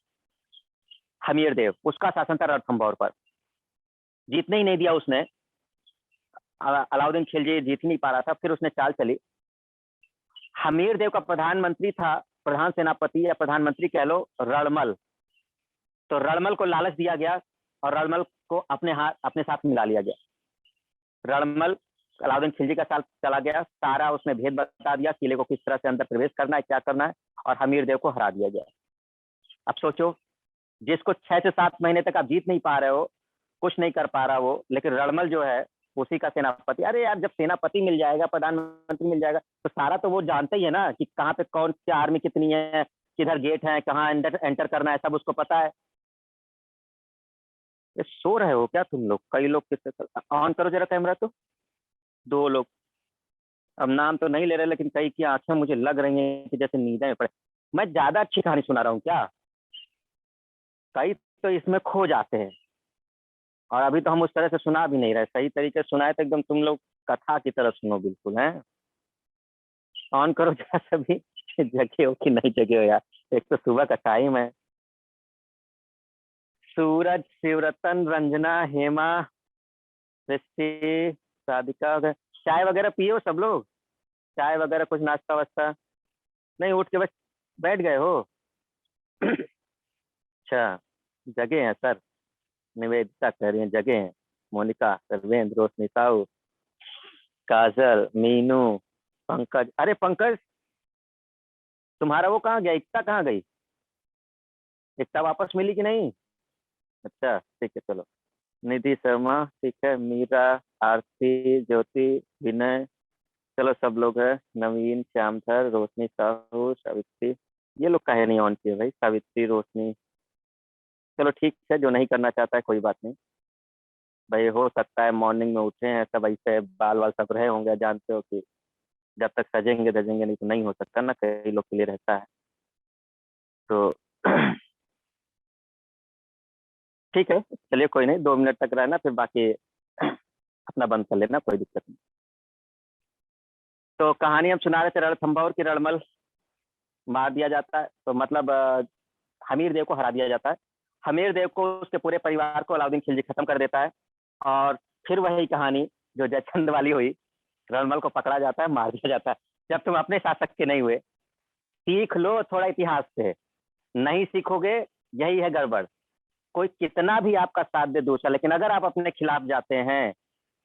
हमीर देव, उसका शासन था रणथंभौर पर। जीतने ही नहीं दिया उसने, अलाउद्दीन खिलजी जीत नहीं पा रहा था, फिर उसने चाल चली। हमीर देव का प्रधानमंत्री था, प्रधान सेनापति या प्रधानमंत्री कह लो, रणमल। तो रणमल को लालच दिया गया और रणमल को अपने साथ मिला लिया गया। रणमल अलाउद्दीन खिलजी का साथ चला गया, सारा उसने भेद बता दिया, किले को किस तरह से अंदर प्रवेश करना है, क्या करना है, और हमीर देव को हरा दिया गया। अब सोचो, जिसको 6 से 7 महीने तक आप जीत नहीं पा रहे हो, कुछ नहीं कर पा रहा वो, लेकिन रणमल जो है उसी का सेनापति। अरे यार, जब सेनापति मिल जाएगा, प्रधानमंत्री मिल जाएगा, तो सारा तो वो जानते ही है ना कि कहाँ पे कौन सी आर्मी कितनी है, किधर गेट है, कहाँ एंटर करना है, सब उसको पता है। ये सो रहे हो क्या तुम लोग? कई लोग किससे, ऑन करो जरा कैमरा। तो 2 लोग, अब नाम तो नहीं ले रहे, लेकिन कई की आंखें मुझे लग रही हैं कि जैसे नींद में पड़े। मैं ज्यादा अच्छी कहानी सुना रहा हूँ क्या? कई तो इसमें खो जाते हैं, और अभी तो हम उस तरह से सुना भी नहीं रहे, सही तरीके से सुनाए तो एकदम तुम लोग कथा की तरह सुनो, बिल्कुल है। ऑन करो जरा सभी, जगे हो कि नहीं जगे हो यार, एक तो सुबह का टाइम है। सूरज, शिवरतन, रंजना, हेमा, सृष्टि, राधिका, चाय वगैरह पियो सब लोग, चाय वगैरह कुछ नाश्ता वास्ता? नहीं, उठ के बस बैठ गए हो? अच्छा, जगे हैं सर? निवेदिता कह रही हैं जगे हैं, मोनिका, सर्वेंद्र, रोशनी, साहू, काजल, मीनू, पंकज। अरे पंकज, तुम्हारा वो कहाँ गया, एकता कहाँ गई? एकता वापस मिली कि नहीं? अच्छा ठीक है, चलो। निधि शर्मा, ठीक है, मीरा, आरती, ज्योति, विनय, चलो सब लोग है, नवीन, श्यामधर, रोशनी, साहू, सावित्री। ये लोग काहे नहीं ऑन किए भाई? सावित्री, रोशनी, चलो ठीक है, जो नहीं करना चाहता है कोई बात नहीं भाई। हो सकता है मॉर्निंग में उठे हैं सब, ऐसे बाल वाल सब रहे होंगे, जानते हो कि जब तक सजेंगे धजेंगे नहीं तो नहीं हो सकता ना, कई लोग के लिए रहता है। तो ठीक है, चलिए कोई नहीं, 2 मिनट तक रहना, फिर बाकी अपना बंद कर लेना, कोई दिक्कत नहीं। तो कहानी हम सुना रहे थे रणथंभौर की। रणमल मार दिया जाता है, तो मतलब हमीर देव को हरा दिया जाता है। हमीर देव को, उसके पूरे परिवार को अलाउद्दीन खिलजी खत्म कर देता है। और फिर वही कहानी जो जयचंद वाली हुई, रणमल को पकड़ा जाता है, मार दिया जाता है। जब तुम अपने शासक के नहीं हुए, सीख लो थोड़ा इतिहास से, नहीं सीखोगे यही है गड़बड़। कोई कितना भी आपका साथ दे दूसरा, लेकिन अगर आप अपने खिलाफ जाते हैं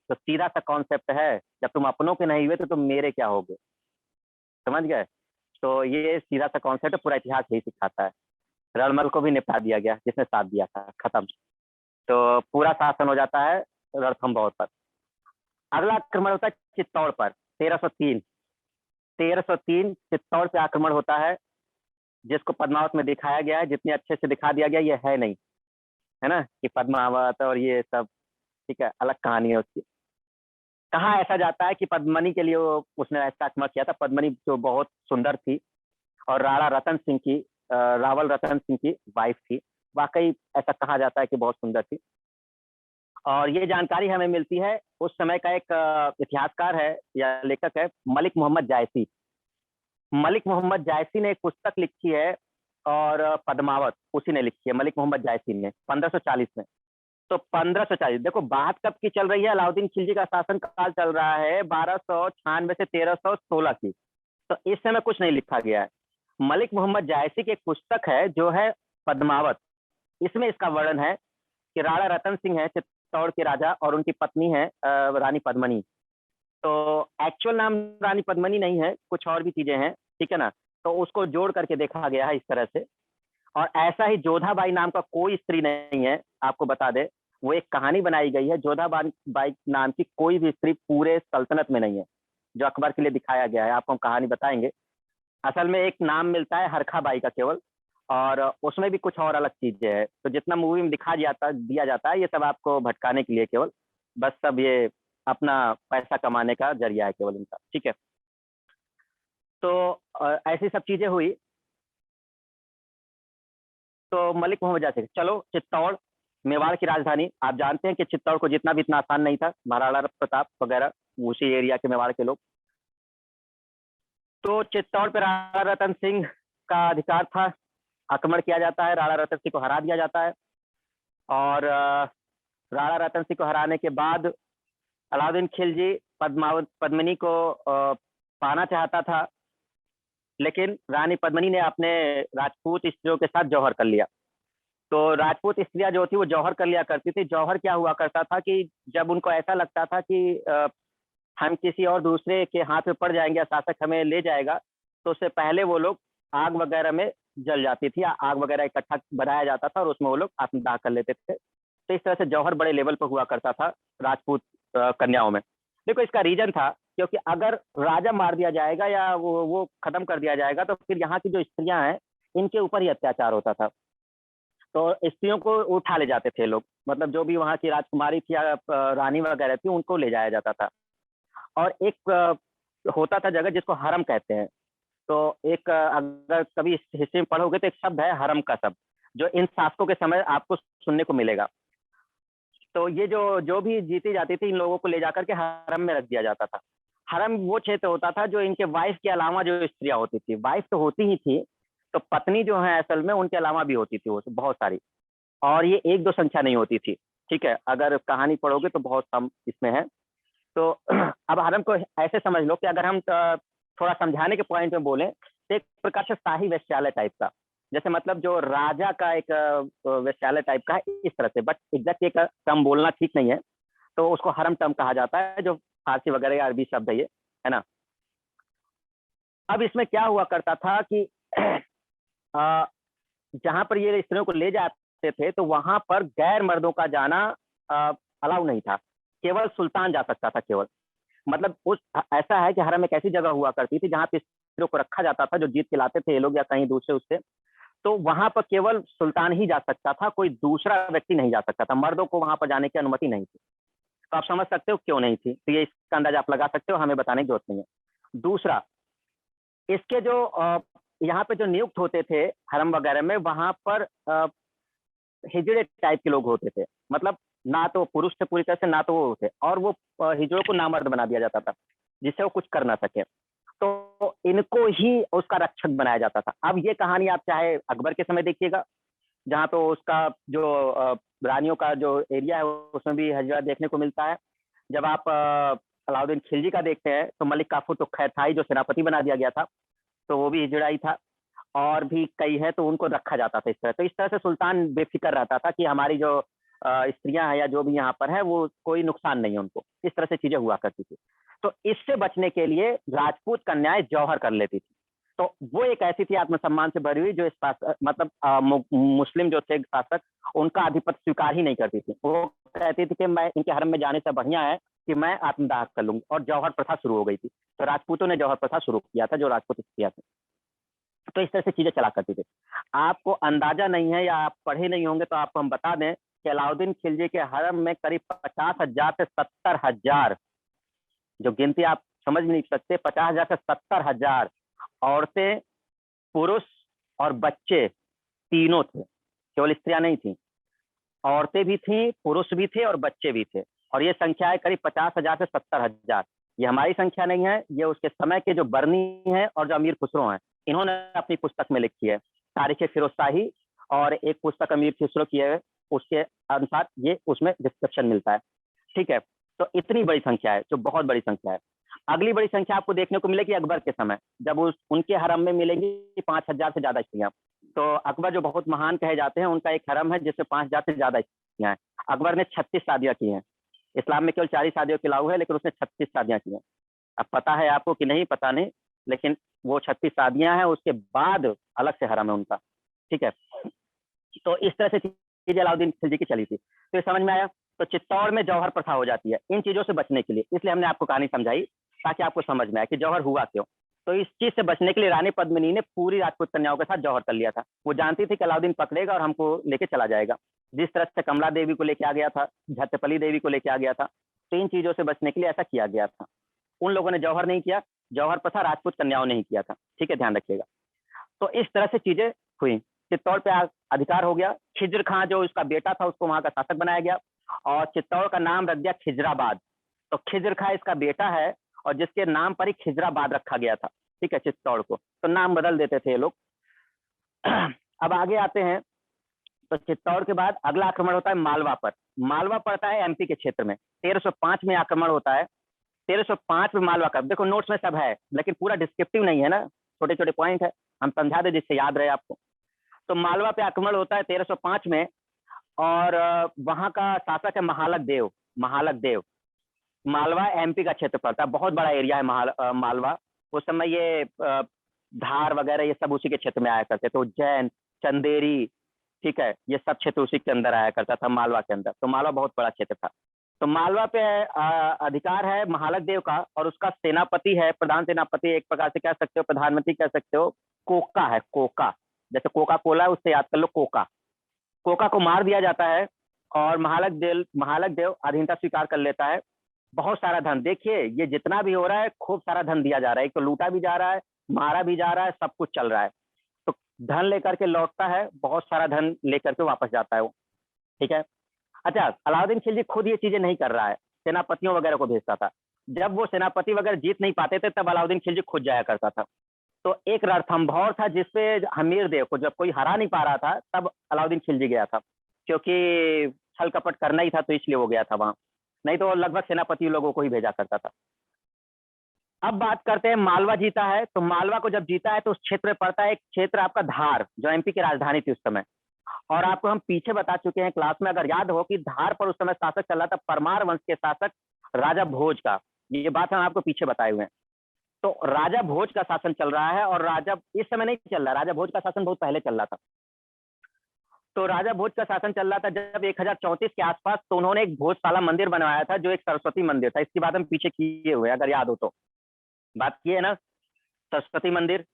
तो सीधा सा कॉन्सेप्ट है, जब तुम अपनों के नहीं हुए तो तुम मेरे क्या होगे, समझ गए? तो ये सीधा सा कॉन्सेप्ट है, पूरा इतिहास यही सिखाता है। रणमल को भी निपटा दिया गया जिसने साथ दिया था, खत्म। तो पूरा शासन हो जाता है रणथंभौर पर। अगला आक्रमण होता है चित्तौड़ पर, 1303। 1303 चित्तौड़ पे आक्रमण होता है, जिसको पद्मावत में दिखाया गया है, जितने अच्छे से दिखा दिया गया, ये है नहीं, है ना, कि पद्मावत और ये सब, ठीक है, अलग कहानी है उसकी। कहाँ ऐसा जाता है कि पद्मनी के लिए उसने ऐसा आक्रमण किया था। पद्मनी जो बहुत सुंदर थी और राणा रतन सिंह की, रावल रतन सिंह की वाइफ थी, वाकई ऐसा कहा जाता है कि बहुत सुंदर थी। और ये जानकारी हमें मिलती है, उस समय का एक इतिहासकार है या लेखक है, मलिक मोहम्मद जायसी। मलिक मोहम्मद जायसी ने एक पुस्तक लिखी है, और पद्मावत उसी ने लिखी है, मलिक मोहम्मद जायसी ने, 1540 में। तो 1540, देखो बात कब की चल रही है, अलाउद्दीन खिलजी का शासन काल चल रहा है 1296 से 1316 की। तो इस समय कुछ नहीं लिखा गया है। मलिक मोहम्मद जायसी की एक पुस्तक है जो है पद्मावत, इसमें इसका वर्णन है कि राणा रतन सिंह है चित्तौड़ के राजा और उनकी पत्नी है रानी पद्मनी। तो एक्चुअल नाम रानी पद्मनी नहीं है, कुछ और भी चीजें हैं, ठीक है ना। तो उसको जोड़ करके देखा गया है इस तरह से। और ऐसा ही जोधाबाई नाम का कोई स्त्री नहीं है, आपको बता दे, वो एक कहानी बनाई गई है। जोधाबाई नाम की कोई भी स्त्री पूरे सल्तनत में नहीं है, जो अकबर के लिए दिखाया गया है, आपको हम कहानी बताएंगे। असल में एक नाम मिलता है हरखा बाई का केवल, और उसमें भी कुछ और अलग चीजें हैं। तो जितना मूवी में दिया जाता है, ये सब आपको भटकाने के लिए केवल, बस सब ये अपना पैसा कमाने का जरिया है केवल इनका, ठीक है। तो ऐसी सब चीजें हुई। तो मलिक मोहम्मद जायसी, चलो चित्तौड़ मेवाड़ की राजधानी, आप जानते हैं कि चित्तौड़ को जितना भी इतना आसान नहीं था, महाराणा प्रताप वगैरह उसी एरिया के मेवाड़ के लोग। तो चित्तौड़ पे राणा रतन सिंह का अधिकार था, आक्रमण किया जाता है, राणा रतन सिंह को हरा दिया जाता है। और राणा रतन सिंह को हराने के बाद अलाउद्दीन खिलजी पद्मिनी को पाना चाहता था, लेकिन रानी पद्मिनी ने अपने राजपूत स्त्रियों के साथ जौहर कर लिया। तो राजपूत स्त्रियां जो थी वो जौहर कर लिया करती थी। जौहर क्या हुआ करता था कि जब उनको ऐसा लगता था कि हम किसी और दूसरे के हाथ में पड़ जाएंगे या शासक हमें ले जाएगा, तो उससे पहले वो लोग आग वगैरह में जल जाती थी, आग वगैरह इकट्ठा बनाया जाता था और उसमें वो लोग आत्मदाह कर लेते थे। तो इस तरह से जौहर बड़े लेवल पर हुआ करता था राजपूत कन्याओं में। देखो इसका रीजन था क्योंकि अगर राजा मार दिया जाएगा या वो खत्म कर दिया जाएगा, तो फिर यहाँ की जो स्त्रियां हैं इनके ऊपर ही अत्याचार होता था। तो स्त्रियों को उठा ले जाते थे लोग, मतलब जो भी वहाँ की राजकुमारी थी या रानी वगैरह थी, उनको ले जाया जाता था। और एक होता था जगह जिसको हरम कहते हैं। तो एक अगर कभी हिस्ट्री में पढ़ोगे तो एक शब्द है हरम का शब्द, जो इन शासकों के समय आपको सुनने को मिलेगा। तो ये जो जो भी जीती जाती थी, इन लोगों को ले जाकर के हरम में रख दिया जाता था। हरम वो क्षेत्र होता था जो इनके वाइफ के अलावा जो स्त्रियां होती थी, वाइफ तो होती ही थी, तो पत्नी जो है असल में उनके अलावा भी होती थी वो बहुत सारी। और ये एक दो संख्या नहीं होती थी, ठीक है, अगर कहानी पढ़ोगे तो बहुत कम इसमें है। तो अब हरम को ऐसे समझ लो कि अगर हम थोड़ा समझाने के पॉइंट में बोले तो एक प्रकार से शाही वेश्यालय टाइप का, जैसे मतलब जो राजा का एक वेश्यालय टाइप का है इस तरह से, बट एग्जैक्ट एक टर्म बोलना ठीक नहीं है, तो उसको हरम टर्म कहा जाता है, जो फारसी वगैरह या अरबी शब्द है ना। अब इसमें क्या हुआ करता था कि जहां पर ये स्त्रियों को ले जाते थे तो वहां पर गैर मर्दों का जाना अलाउ नहीं था, केवल सुल्तान जा सकता था केवल। मतलब उस ऐसा है कि हरम एक ऐसी जगह हुआ करती थी जहां पे स्त्रियों को रखा जाता था, जो जीत के लाते थे ये लोग या कहीं दूसरे उससे। तो वहां पर केवल सुल्तान ही जा सकता था, कोई दूसरा व्यक्ति नहीं जा सकता था, मर्दों को वहां पर जाने की अनुमति नहीं थी। तो आप समझ सकते हो क्यों नहीं थी, तो ये इसका अंदाजा आप लगा सकते हो, हमें बताने की जरूरत नहीं है। दूसरा, इसके जो यहाँ पे जो नियुक्त होते थे हरम वगैरह में, वहां पर हिजड़े टाइप के लोग होते थे, मतलब ना तो पुरुष थे पूरी तरह से, ना तो वो थे, और वो हिजड़ों को नामर्द बना दिया जाता था जिससे वो कुछ कर ना सके। तो इनको ही उसका रक्षक बनाया जाता था। अब ये कहानी आप चाहे अकबर के समय देखिएगा, जहाँ तो उसका जो रानियों का जो एरिया है उसमें भी हिजड़ा देखने को मिलता है। जब आप अलाउद्दीन खिलजी का देखते हैं तो मलिक काफूर तो खैर था ही, जो सेनापति बना दिया गया था, तो वो भी हिजड़ा ही था। और भी कई है तो उनको रखा जाता था इस तरह। तो इस तरह से सुल्तान बेफिक्र रहता था कि हमारी जो स्त्रियां हैं या जो भी यहाँ पर है वो कोई नुकसान नहीं है उनको, इस तरह से चीजें हुआ करती थी। तो इससे बचने के लिए राजपूत कन्याएं जौहर कर लेती थी। तो वो एक ऐसी थी आत्मसम्मान से भरी हुई, जो इस मतलब मुस्लिम जो थे शासक, उनका आधिपत्य स्वीकार ही नहीं करती थी। वो कहती थी कि मैं इनके हरम में जाने से बढ़िया है कि मैं आत्मदाह कर लूंगी, और जौहर प्रथा शुरू हो गई थी। तो राजपूतों ने जौहर प्रथा शुरू किया था, जो राजपूत स्त्रियां थी। तो इस तरह से चीजें चला करती थी। आपको अंदाजा नहीं है या आप पढ़े नहीं होंगे तो आपको हम बता दें कि अलाउद्दीन खिलजी के हरम में करीब 50,000 से 70,000, जो गिनती आप समझ नहीं सकते, 50,000 से 70,000 औरतें, पुरुष और बच्चे तीनों थे, केवल स्त्रियां नहीं थी, औरतें भी थी, पुरुष भी थे और बच्चे भी थे। और ये संख्या है करीब 50,000 से 70,000। ये हमारी संख्या नहीं है, ये उसके समय के जो बर्नी हैं और जो अमीर खुसरो हैं, इन्होंने अपनी पुस्तक में लिखी है, तारीख फिरोज शाही। और एक पुस्तक अमीर खुसरो की है, उसके अनुसार ये उसमें डिस्क्रिप्शन मिलता है। ठीक है, तो इतनी बड़ी संख्या है, जो बहुत बड़ी संख्या है। अगली बड़ी संख्या आपको देखने को मिलेगी अकबर के समय, जब उनके हरम में मिलेंगी 5,000 से ज्यादा स्त्रियां। तो अकबर जो बहुत महान कहे जाते हैं, उनका एक हरम है जिसमें 5,000 से ज्यादा स्त्रियां हैं। अकबर ने 36 शादियां की हैं। इस्लाम में केवल 40 शादियों के लागू है, लेकिन उसने 36 शादियां की हैं। अब पता है आपको कि नहीं पता नहीं, लेकिन वो 36 शादियां हैं, उसके बाद अलग से हरम है उनका। ठीक है, तो इस तरह से चीजें अलाउद्दीन खिलजी की चली थी। तो ये समझ में आया। तो चित्तौड़ में जौहर प्रथा हो जाती है इन चीजों से बचने के लिए, इसलिए हमने आपको कहानी समझाई ताकि आपको समझ में आए कि जौहर हुआ क्यों। तो इस चीज से बचने के लिए रानी पद्मिनी ने पूरी राजपूत कन्याओं के साथ जौहर कर लिया था। वो जानती थी कि अलाउद्दीन पकड़ेगा और हमको लेके चला जाएगा, जिस तरह से कमला देवी को लेके आ गया था, झत्यपली देवी को लेके आ गया था। तो इन चीजों से बचने के लिए ऐसा किया गया था। उन लोगों ने जौहर नहीं किया, जौहर प्रथा राजपूत कन्याओं ने ही किया था। ठीक है, ध्यान रखिएगा। तो इस तरह से चीजें हुई। चित्तौड़ पे अधिकार हो गया। खिज्र खां जो उसका बेटा था, उसको वहां का शासक बनाया गया और चित्तौड़ का नाम रख दिया खिजराबाद। तो खिज्र खां इसका बेटा है और जिसके नाम पर ही खिजराबाद रखा गया था। ठीक है, चित्तौड़ को तो नाम बदल देते थे ये लोग। अब आगे आते हैं। तो चित्तौड़ के बाद अगला आक्रमण होता है मालवा पर। मालवा पड़ता है एमपी के क्षेत्र में। 1305 में आक्रमण होता है। 1305 में मालवा का, देखो नोट्स में सब है लेकिन पूरा डिस्क्रिप्टिव नहीं है ना, छोटे छोटे पॉइंट है, हम समझा दे जिससे याद रहे आपको। तो मालवा पे आक्रमण होता है 1305 में और वहां का शासक है महालक देव। महालक देव, मालवा एमपी का क्षेत्र पड़ता है, बहुत बड़ा एरिया है मालवा। उस समय ये धार वगैरह ये सब उसी के क्षेत्र में आया करते थे। उज्जैन, चंदेरी, ठीक है, ये सब क्षेत्र उसी के अंदर आया करता था, मालवा के अंदर। तो मालवा बहुत बड़ा क्षेत्र था। तो मालवा पे अधिकार है महालक देव का और उसका सेनापति है, प्रधान सेनापति, एक प्रकार से कह सकते हो, प्रधानमंत्री कह सकते हो, कोका है। कोका, जैसे कोका कोला, उससे याद कर लो कोका। कोका को मार दिया जाता है और महालक देव अधीनता स्वीकार कर लेता है। बहुत सारा धन, देखिए ये जितना भी हो रहा है खूब सारा धन दिया जा रहा है। एक तो लूटा भी जा रहा है, मारा भी जा रहा है, सब कुछ चल रहा है। तो धन लेकर के लौटता है, बहुत सारा धन लेकर के वापस जाता है वो। ठीक है, अच्छा, अलाउद्दीन खिलजी खुद ये चीजें नहीं कर रहा है, सेनापतियों वगैरह को भेजता था। जब वो सेनापति वगैरह जीत नहीं पाते थे तब अलाउद्दीन खिलजी खुद जाया करता था। तो एक रणथंभौर था जिसपे हमीर देव को जब कोई हरा नहीं पा रहा था तब अलाउद्दीन खिलजी गया था, क्योंकि छल कपट करना ही था तो इसलिए वो गया था वहां, नहीं तो लगभग सेनापति लोगों को ही भेजा करता था। अब बात करते हैं मालवा जीता है। तो मालवा को जब जीता है तो उस क्षेत्र में पड़ता है एक क्षेत्र आपका धार, जो एमपी की राजधानी थी उस समय। और आपको हम पीछे बता चुके हैं क्लास में, अगर याद हो, कि धार पर उस समय शासक चल रहा था परमार वंश के शासक राजा भोज का। ये बात हम आपको पीछे बताए हुए हैं। तो राजा भोज का शासन चल रहा है और राजा इस समय नहीं चल रहा, राजा भोज का शासन बहुत पहले चल रहा था। तो राजा भोज का शासन चल रहा था जब 1034 के आसपास, तो उन्होंने एक भोजशाला मंदिर बनवाया था जो एक सरस्वती मंदिर था। इसकी बात हम पीछे किए हुए, अगर याद हो तो बात की है ना। सरस्वती मंदिर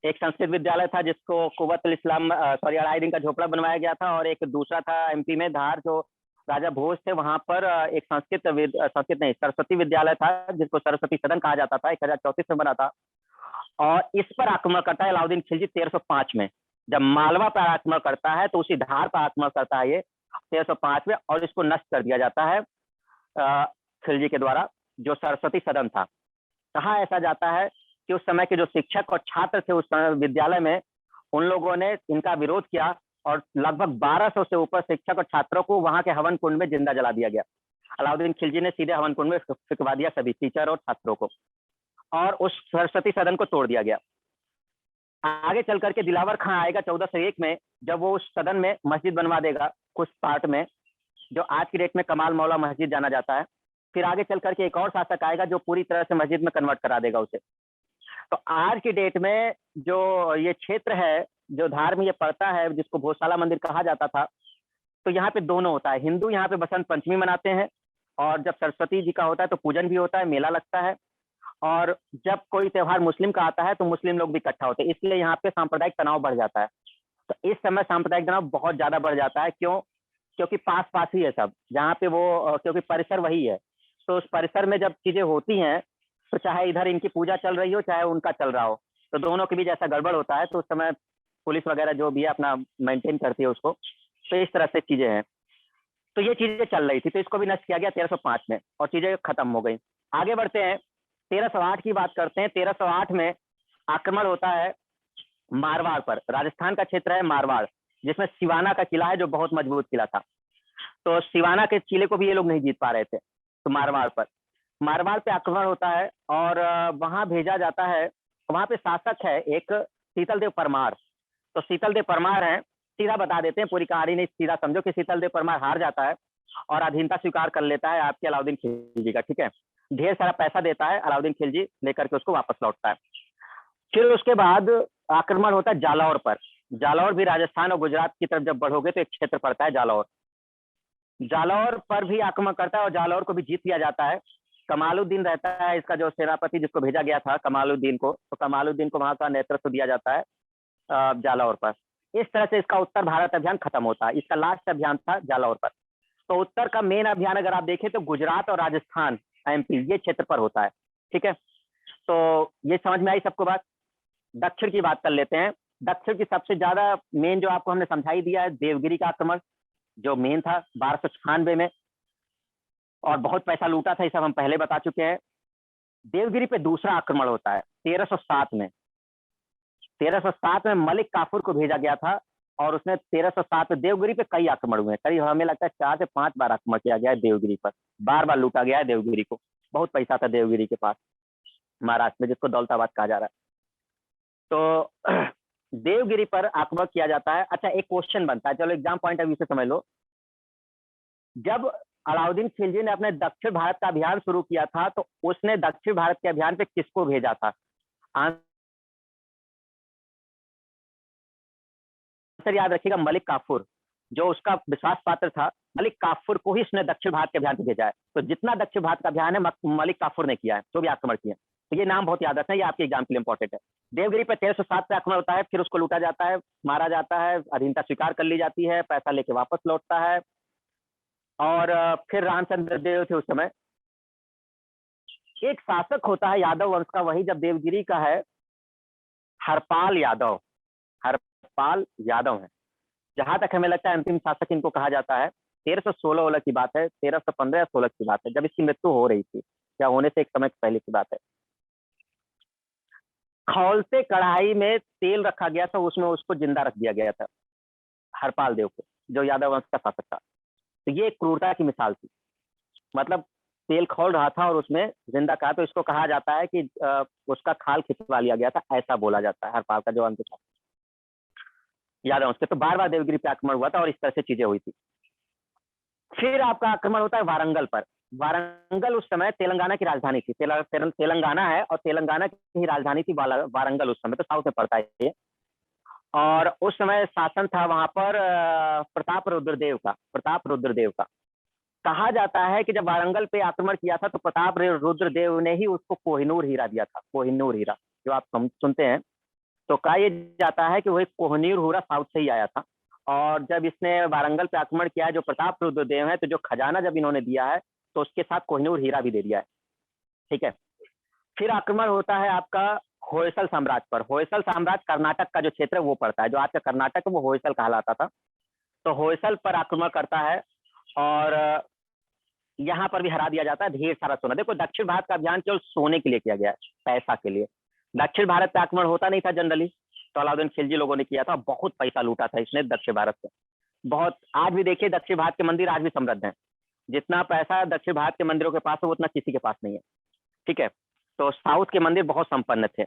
एक संस्कृत विद्यालय था जिसको कुव्वतुल इस्लाम अढ़ाई दिन का झोपड़ा बनवाया गया था। और एक दूसरा था एमपी में धार, जो राजा भोज थे वहां पर एक संस्कृत नहीं, सरस्वती विद्यालय था जिसको सरस्वती सदन कहा जाता था, 1034 में बना था। और इस पर आक्रमण करता है अलाउद्दीन खिलजी 1305 में। जब मालवा पर आक्रमण करता है तो उसी धार पर आक्रमण करता है ये 1305 में, और इसको नष्ट कर दिया जाता है खिलजी के द्वारा, जो सरस्वती सदन था। कहा ऐसा जाता है कि उस समय के जो शिक्षक और छात्र थे उस समय विद्यालय में, उन लोगों ने इनका विरोध किया और लगभग 1200 से ऊपर शिक्षक और छात्रों को वहां के हवन कुंड में जिंदा जला दिया गया। अलाउद्दीन खिलजी ने सीधे हवन कुंड में फिकवा दिया सभी टीचर और छात्रों को, और उस सरस्वती सदन को तोड़ दिया गया। आगे चल करके दिलावर खां आएगा 1401 में, जब वो उस सदन में मस्जिद बनवा देगा कुछ पार्ट में, जो आज की डेट में कमाल मौला मस्जिद जाना जाता है। फिर आगे चल करके एक और शासक आएगा जो पूरी तरह से मस्जिद में कन्वर्ट करा देगा उसे। तो आज की डेट में जो ये क्षेत्र है जो धार में ये पड़ता है, जिसको भोजशाला मंदिर कहा जाता था, तो यहाँ पे दोनों होता है। हिंदू यहाँ पे बसंत पंचमी मनाते हैं, और जब सरस्वती जी का होता है तो पूजन भी होता है, मेला लगता है। और जब कोई त्योहार मुस्लिम का आता है तो मुस्लिम लोग भी इकट्ठा होते हैं, इसलिए यहाँ पे सांप्रदायिक तनाव बढ़ जाता है। तो इस समय सांप्रदायिक तनाव बहुत ज्यादा बढ़ जाता है। क्यों? क्योंकि पास पास ही है सब, जहाँ पे वो क्योंकि परिसर वही है। तो उस परिसर में जब चीजें होती हैं, तो चाहे इधर इनकी पूजा चल रही हो चाहे उनका चल रहा हो, तो दोनों के बीच ऐसा गड़बड़ होता है। तो उस समय पुलिस वगैरह जो भी है अपना मेंटेन करती है उसको। तो इस तरह से चीजें हैं। तो ये चीजें चल रही थी, तो इसको भी नष्ट किया गया 1305 में और चीजें खत्म हो गई। आगे बढ़ते हैं, 1308 की बात करते हैं। 1308 में आक्रमण होता है मारवाड़ पर। राजस्थान का क्षेत्र है मारवाड़। जिसमें सिवाना का किला है जो बहुत मजबूत किला था। तो सिवाना के किले को भी ये लोग नहीं जीत पा रहे थे, तो मारवाड़ पे आक्रमण होता है और वहां भेजा जाता है। वहां पे शासक है एक शीतल देव परमार। तो शीतल देव परमार है, सीधा बता देते हैं, पूरी कहानी नहीं, सीधा समझो कि शीतल देव परमार हार जाता है और अधीनता स्वीकार कर लेता है आपके अलाउद्दीन खिलजी का। ठीक है, ढेर सारा पैसा देता है, अलाउद्दीन खिलजी लेकर के उसको वापस लौटता है। फिर उसके बाद आक्रमण होता है जालौर पर। जालौर भी राजस्थान और गुजरात की तरफ जब बढ़ोगे तो एक क्षेत्र पड़ता है जालौर। जालौर पर भी आक्रमण करता है और जालौर को भी जीत लिया जाता है। कमालुद्दीन रहता है इसका जो सेनापति, जिसको भेजा गया था कमालुद्दीन को, तो कमालुद्दीन को वहां का नेतृत्व दिया जाता है जालौर पर। इस तरह से इसका उत्तर भारत अभियान खत्म होता है। इसका लास्ट अभियान था जालौर पर। तो उत्तर का मेन अभियान अगर आप देखें तो गुजरात और राजस्थान, एमपी, ये क्षेत्र पर होता है। ठीक है, तो ये समझ में आई सबको बात। दक्षिण की बात कर लेते हैं। दक्षिण की सबसे ज्यादा मेन जो आपको हमने समझाई दिया है, देवगिरी का आक्रमण जो मेन था 1296 में, और बहुत पैसा लूटा था, ये सब हम पहले बता चुके हैं। देवगिरी पे दूसरा आक्रमण होता है 1307 में। 1307 में मलिक काफूर को भेजा गया था और उसने 1307 में देवगिरी पे कई आक्रमण हुए हैं। करीब हमें लगता है 4 से 5 बार आक्रमण किया गया है देवगिरी पर। बार बार लूटा गया है देवगिरी को। बहुत पैसा था देवगिरी के पास, महाराष्ट्र में, जिसको दौलताबाद कहा जा रहा है। तो देवगिरी पर आक्रमण किया जाता है। अच्छा, एक क्वेश्चन बनता है, चलो एग्जाम पॉइंट ऑफ व्यू से समझ लो। जब अलाउद्दीन खिलजी ने अपने दक्षिण भारत का अभियान शुरू किया था तो उसने दक्षिण भारत के अभियान पे किसको भेजा था? आंसर याद रखिएगा, मलिक काफूर, जो उसका विश्वास पात्र था। मलिक काफूर को ही उसने दक्षिण भारत के अभियान पे भेजा है। तो जितना दक्षिण भारत का अभियान है मलिक काफूर ने किया है, जो भी आक्रमण किया। तो ये नाम बहुत याद रखना, ये आपके एग्जाम के लिए इंपॉर्टेंट है। देवगिरी पे 1307 पे आक्रमण होता है, फिर उसको लूटा जाता है, मारा जाता है, अधीनता स्वीकार कर ली जाती है, पैसा लेके वापस लौटता है। और फिर रामचंद्र देव थे उस समय। एक शासक होता है यादव वंश का, वही जब देवगिरी का है, हरपाल यादव। हरपाल यादव है, जहां तक हमें लगता है अंतिम शासक इनको कहा जाता है। 1316 की बात है, 1315-16 की बात है, जब इसकी मृत्यु हो रही थी, या होने से एक समय पहले की बात है। खौलते कढ़ाई में तेल रखा गया था, उसमें उसको जिंदा रख दिया गया था, हरपाल देव को, जो यादव वंश का शासक था। तो ये एक क्रूरता की मिसाल थी। मतलब तेल खौल रहा था और उसमें जिंदा कहा, तो इसको कहा जाता है कि उसका खाल खिंचवा लिया गया था, ऐसा बोला जाता है हरपाल का जो अंत था यादव वंश के। तो बार बार देवगिरी पे आक्रमण हुआ था और इस तरह से चीजें हुई थी। फिर आपका आक्रमण होता है वारंगल पर। वारंगल उस समय तेलंगाना की राजधानी थी। तेलंगाना है और तेलंगाना की ही राजधानी थी वारंगल उस समय, तो साउथ में पड़ता है ये। और उस समय शासन था वहां पर प्रताप रुद्रदेव का। कहा जाता है कि जब वारंगल पे आक्रमण किया था तो प्रताप रुद्रदेव ने ही उसको कोहिनूर हीरा दिया था। कोहिनूर हीरा जो आप सुनते हैं, तो कहा यह जाता है कि वही कोहिनूर हीरा साउथ से ही आया था। और जब इसने वारंगल पे आक्रमण किया है जो प्रताप रुद्रदेव है, तो जो खजाना जब इन्होंने दिया है तो उसके साथ कोहिनूर हीरा भी दे दिया है। ठीक है, फिर आक्रमण होता है आपका होयसल साम्राज्य पर। होयसल साम्राज्य कर्नाटक का जो क्षेत्र है वो पड़ता है, जो आज का कर्नाटक है वो होयसल कहलाता था। तो होयसल पर आक्रमण करता है और यहाँ पर भी हरा दिया जाता है। ढेर सारा सोना, देखो दक्षिण भारत का अभियान केवल सोने के लिए किया गया है, पैसा के लिए। दक्षिण भारत पे आक्रमण होता नहीं था जनरली, तो अलाउद्दीन खिलजी लोगों ने किया था। बहुत पैसा लूटा था इसने दक्षिण भारत से, बहुत। आज भी देखिए दक्षिण भारत के मंदिर आज भी समृद्ध हैं। जितना पैसा दक्षिण भारत के मंदिरों के पास है वो उतना किसी के पास नहीं है। ठीक है, तो साउथ के मंदिर बहुत संपन्न थे।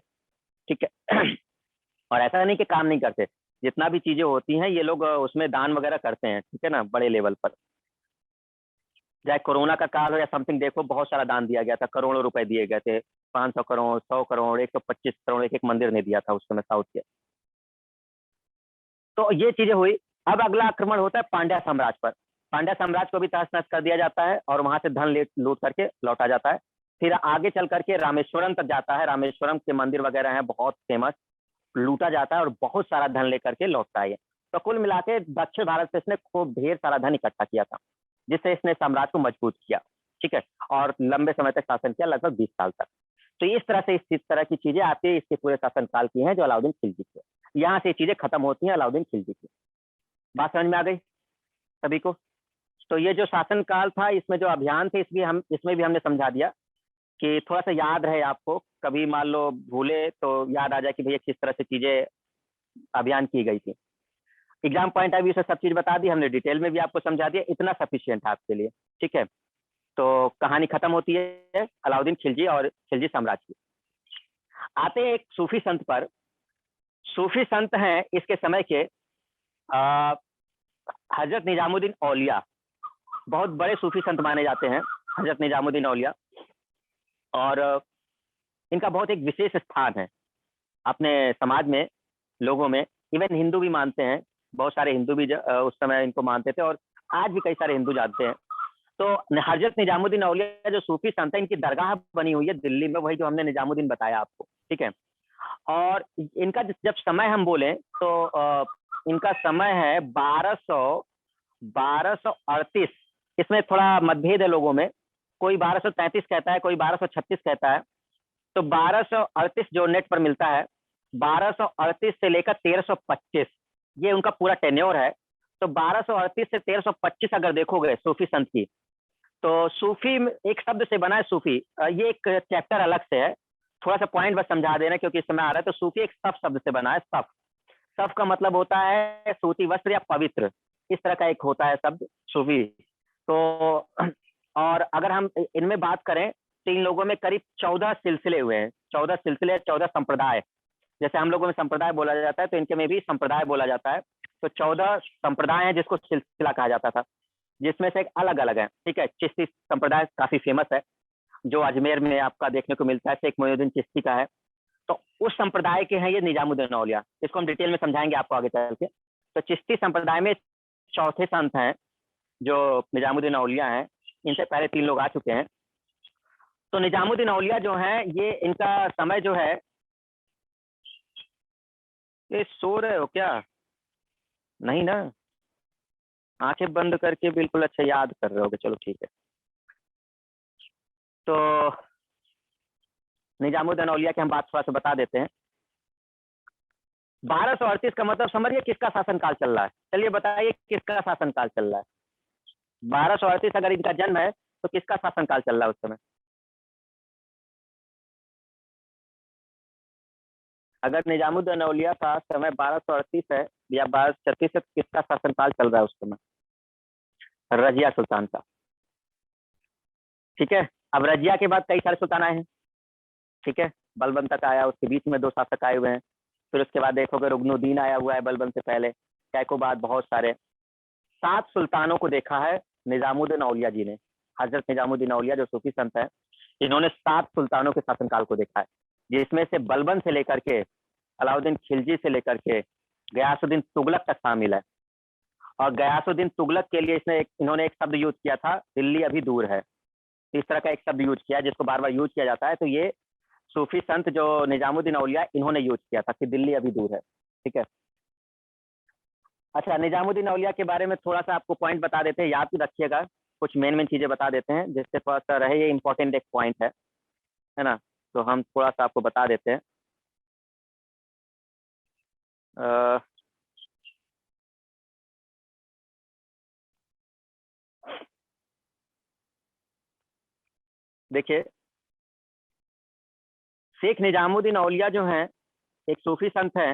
ठीक है और ऐसा नहीं कि काम नहीं करते, जितना भी चीजें होती हैं ये लोग उसमें दान वगैरह करते हैं। ठीक है ना, बड़े लेवल पर। चाहे कोरोना का काल हो या समथिंग, देखो बहुत सारा दान दिया गया था, करोड़ों रुपए दिए गए थे। 500 करोड़, 100 करोड़, 125 करोड़ एक एक मंदिर ने दिया था उस समय साउथ के। तो ये चीजें हुई। अब अगला आक्रमण होता है पांड्या साम्राज्य पर। पांड्या साम्राज्य को भी तहस नहस कर दिया जाता है और वहां से धन लूट करके लौटा जाता है। फिर आगे चल करके रामेश्वरम तक जाता है। रामेश्वरम के मंदिर वगैरह हैं बहुत फेमस, लूटा जाता है और बहुत सारा धन लेकर के लौटता है। तो कुल मिला के दक्षिण भारत से इसने खूब ढेर सारा धन इकट्ठा किया था, जिससे इसने साम्राज्य को मजबूत किया। ठीक है, और लंबे समय तक शासन किया, लगभग 20 साल तक। तो इस तरह से इस तरह की चीजें आती है, इसके पूरे शासनकाल की हैं जो अलाउद्दीन खिलजी के। यहाँ से चीजें खत्म होती हैं अलाउद्दीन खिलजी की। बात समझ में आ गई सभी को? तो ये जो शासनकाल था, इसमें जो अभियान थे, इसमें भी हमने समझा दिया कि थोड़ा सा याद रहे आपको। कभी मान लो भूले तो याद आ जाए कि भैया किस तरह से चीजें अभियान की गई थी। एग्जाम पॉइंट ऑफ व्यू से सब चीज बता दी हमने, डिटेल में भी आपको समझा दिया, इतना सफिशियंट है आपके लिए। ठीक है, तो कहानी खत्म होती है अलाउद्दीन खिलजी और खिलजी साम्राज्य की। आते हैं एक सूफी संत पर। सूफी संत हैं इसके समय के हजरत निजामुद्दीन औलिया, बहुत बड़े सूफी संत माने जाते हैं हजरत निजामुद्दीन औलिया, और इनका बहुत एक विशेष स्थान है अपने समाज में, लोगों में। इवन हिंदू भी मानते हैं, बहुत सारे हिंदू भी उस समय इनको मानते थे, और आज भी कई सारे हिंदू जानते हैं। तो हजरत निजामुद्दीन औलिया जो सूफी संत है, इनकी दरगाह बनी हुई है दिल्ली में, वही जो हमने निजामुद्दीन बताया आपको। ठीक है, और इनका जब समय हम बोले तो इनका समय है 1238। इसमें थोड़ा मतभेद है लोगों में, कोई 1233 कहता है, कोई 1236 कहता है। तो 1238 जो नेट पर मिलता है, 1238 से लेकर 1325 ये उनका पूरा टेन्योर है। तो 1238 से 1325 अगर देखोगे सूफी संत की, तो सूफी एक शब्द से बना है सूफी, ये एक चैप्टर अलग से है, थोड़ा सा पॉइंट बस समझा देना क्योंकि इस समय आ रहा है। तो सूफी एक सफ शब्द से बना है। सफ, सफ का मतलब होता है सूती वस्त्र या पवित्र, इस तरह का एक होता है शब्द सूफी। तो और अगर हम इनमें बात करें तो इन लोगों में करीब 14 सिलसिले हुए हैं, 14 सिलसिले, 14 संप्रदाय। जैसे हम लोगों में संप्रदाय बोला जाता है, तो इनके में भी संप्रदाय बोला जाता है। तो 14 संप्रदाय हैं जिसको सिलसिला कहा जाता था, जिसमें से एक अलग अलग है। ठीक है, चिश्ती संप्रदाय काफी फेमस है, जो अजमेर में आपका देखने को मिलता है, शेख मोइनुद्दीन चिश्ती का है। तो उस संप्रदाय के हैं ये निजामुद्दीन औलिया, इसको हम डिटेल में समझाएंगे आपको आगे चल के। तो चिश्ती संप्रदाय में चौथे संत हैं जो निजामुद्दीन औलिया हैं, इनसे पहले 3 लोग आ चुके हैं। तो निजामुद्दीन औलिया जो है, ये इनका समय जो है, ये सो रहे हो क्या? नहीं ना, आंखें बंद करके बिल्कुल अच्छा याद कर रहे होगे, चलो ठीक है। तो निजामुद्दीन औलिया की हम बात थोड़ा सा बता देते हैं। 1238 का मतलब समझिए किसका शासनकाल चल रहा है, चलिए बताइए किसका शासनकाल चल रहा है। 1238 अगर इनका जन्म है तो किसका शासनकाल चल रहा है उस समय? अगर निजामुद्दीन औलिया का समय 1238 है या 1236 है, तो किसका शासनकाल चल रहा है उस समय? रजिया सुल्तान का। ठीक है, अब रजिया के बाद कई सारे सुल्तान आए हैं। ठीक है, बलबन तक आया, उसके बीच में 2 शासक आए हुए हैं। फिर उसके बाद देखोगे रुकनुद्दीन आया हुआ है बलबन से पहले, कैको बाद बहुत सारे। 7 सुल्तानों को देखा है निजामुद्दीन औलिया जी ने। हजरत निजामुद्दीन औलिया जो सूफी संत है, इन्होंने 7 सुल्तानों के शासनकाल को देखा है, जिसमें से बलबन से लेकर के अलाउद्दीन खिलजी से लेकर के गयासुद्दीन तुगलक तक शामिल है। और गयासुद्दीन तुगलक के लिए इन्होंने एक शब्द यूज किया था, दिल्ली अभी दूर है। इस तरह का एक शब्द यूज किया जिसको बार बार यूज किया जाता है। तो ये सूफी संत जो निजामुद्दीन औलिया, इन्होंने यूज किया था कि दिल्ली अभी दूर है। ठीक है, अच्छा, निजामुद्दीन औलिया के बारे में थोड़ा सा आपको पॉइंट बता देते हैं, याद रखिएगा। कुछ मेन चीजें बता देते हैं जिससे थोड़ा सा रहे, ये इंपॉर्टेंट एक पॉइंट है ना। तो हम थोड़ा सा आपको बता देते हैं। देखिए, शेख निजामुद्दीन औलिया जो हैं, एक सूफी संत हैं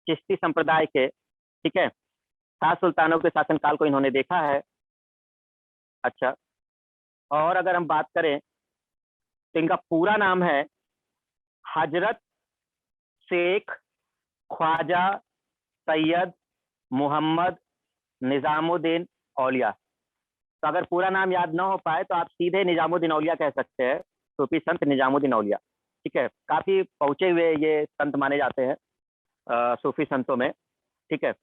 चिश्ती संप्रदाय के। ठीक है, 7 सुल्तानों के शासनकाल को इन्होंने देखा है। अच्छा, और अगर हम बात करें तो इनका पूरा नाम है हजरत शेख ख्वाजा सैयद मोहम्मद निजामुद्दीन औलिया। तो अगर पूरा नाम याद ना हो पाए तो आप सीधे निजामुद्दीन औलिया कह सकते हैं, सूफी संत निजामुद्दीन औलिया। ठीक है, काफी पहुंचे हुए ये संत माने जाते हैं सूफी संतों में। ठीक है,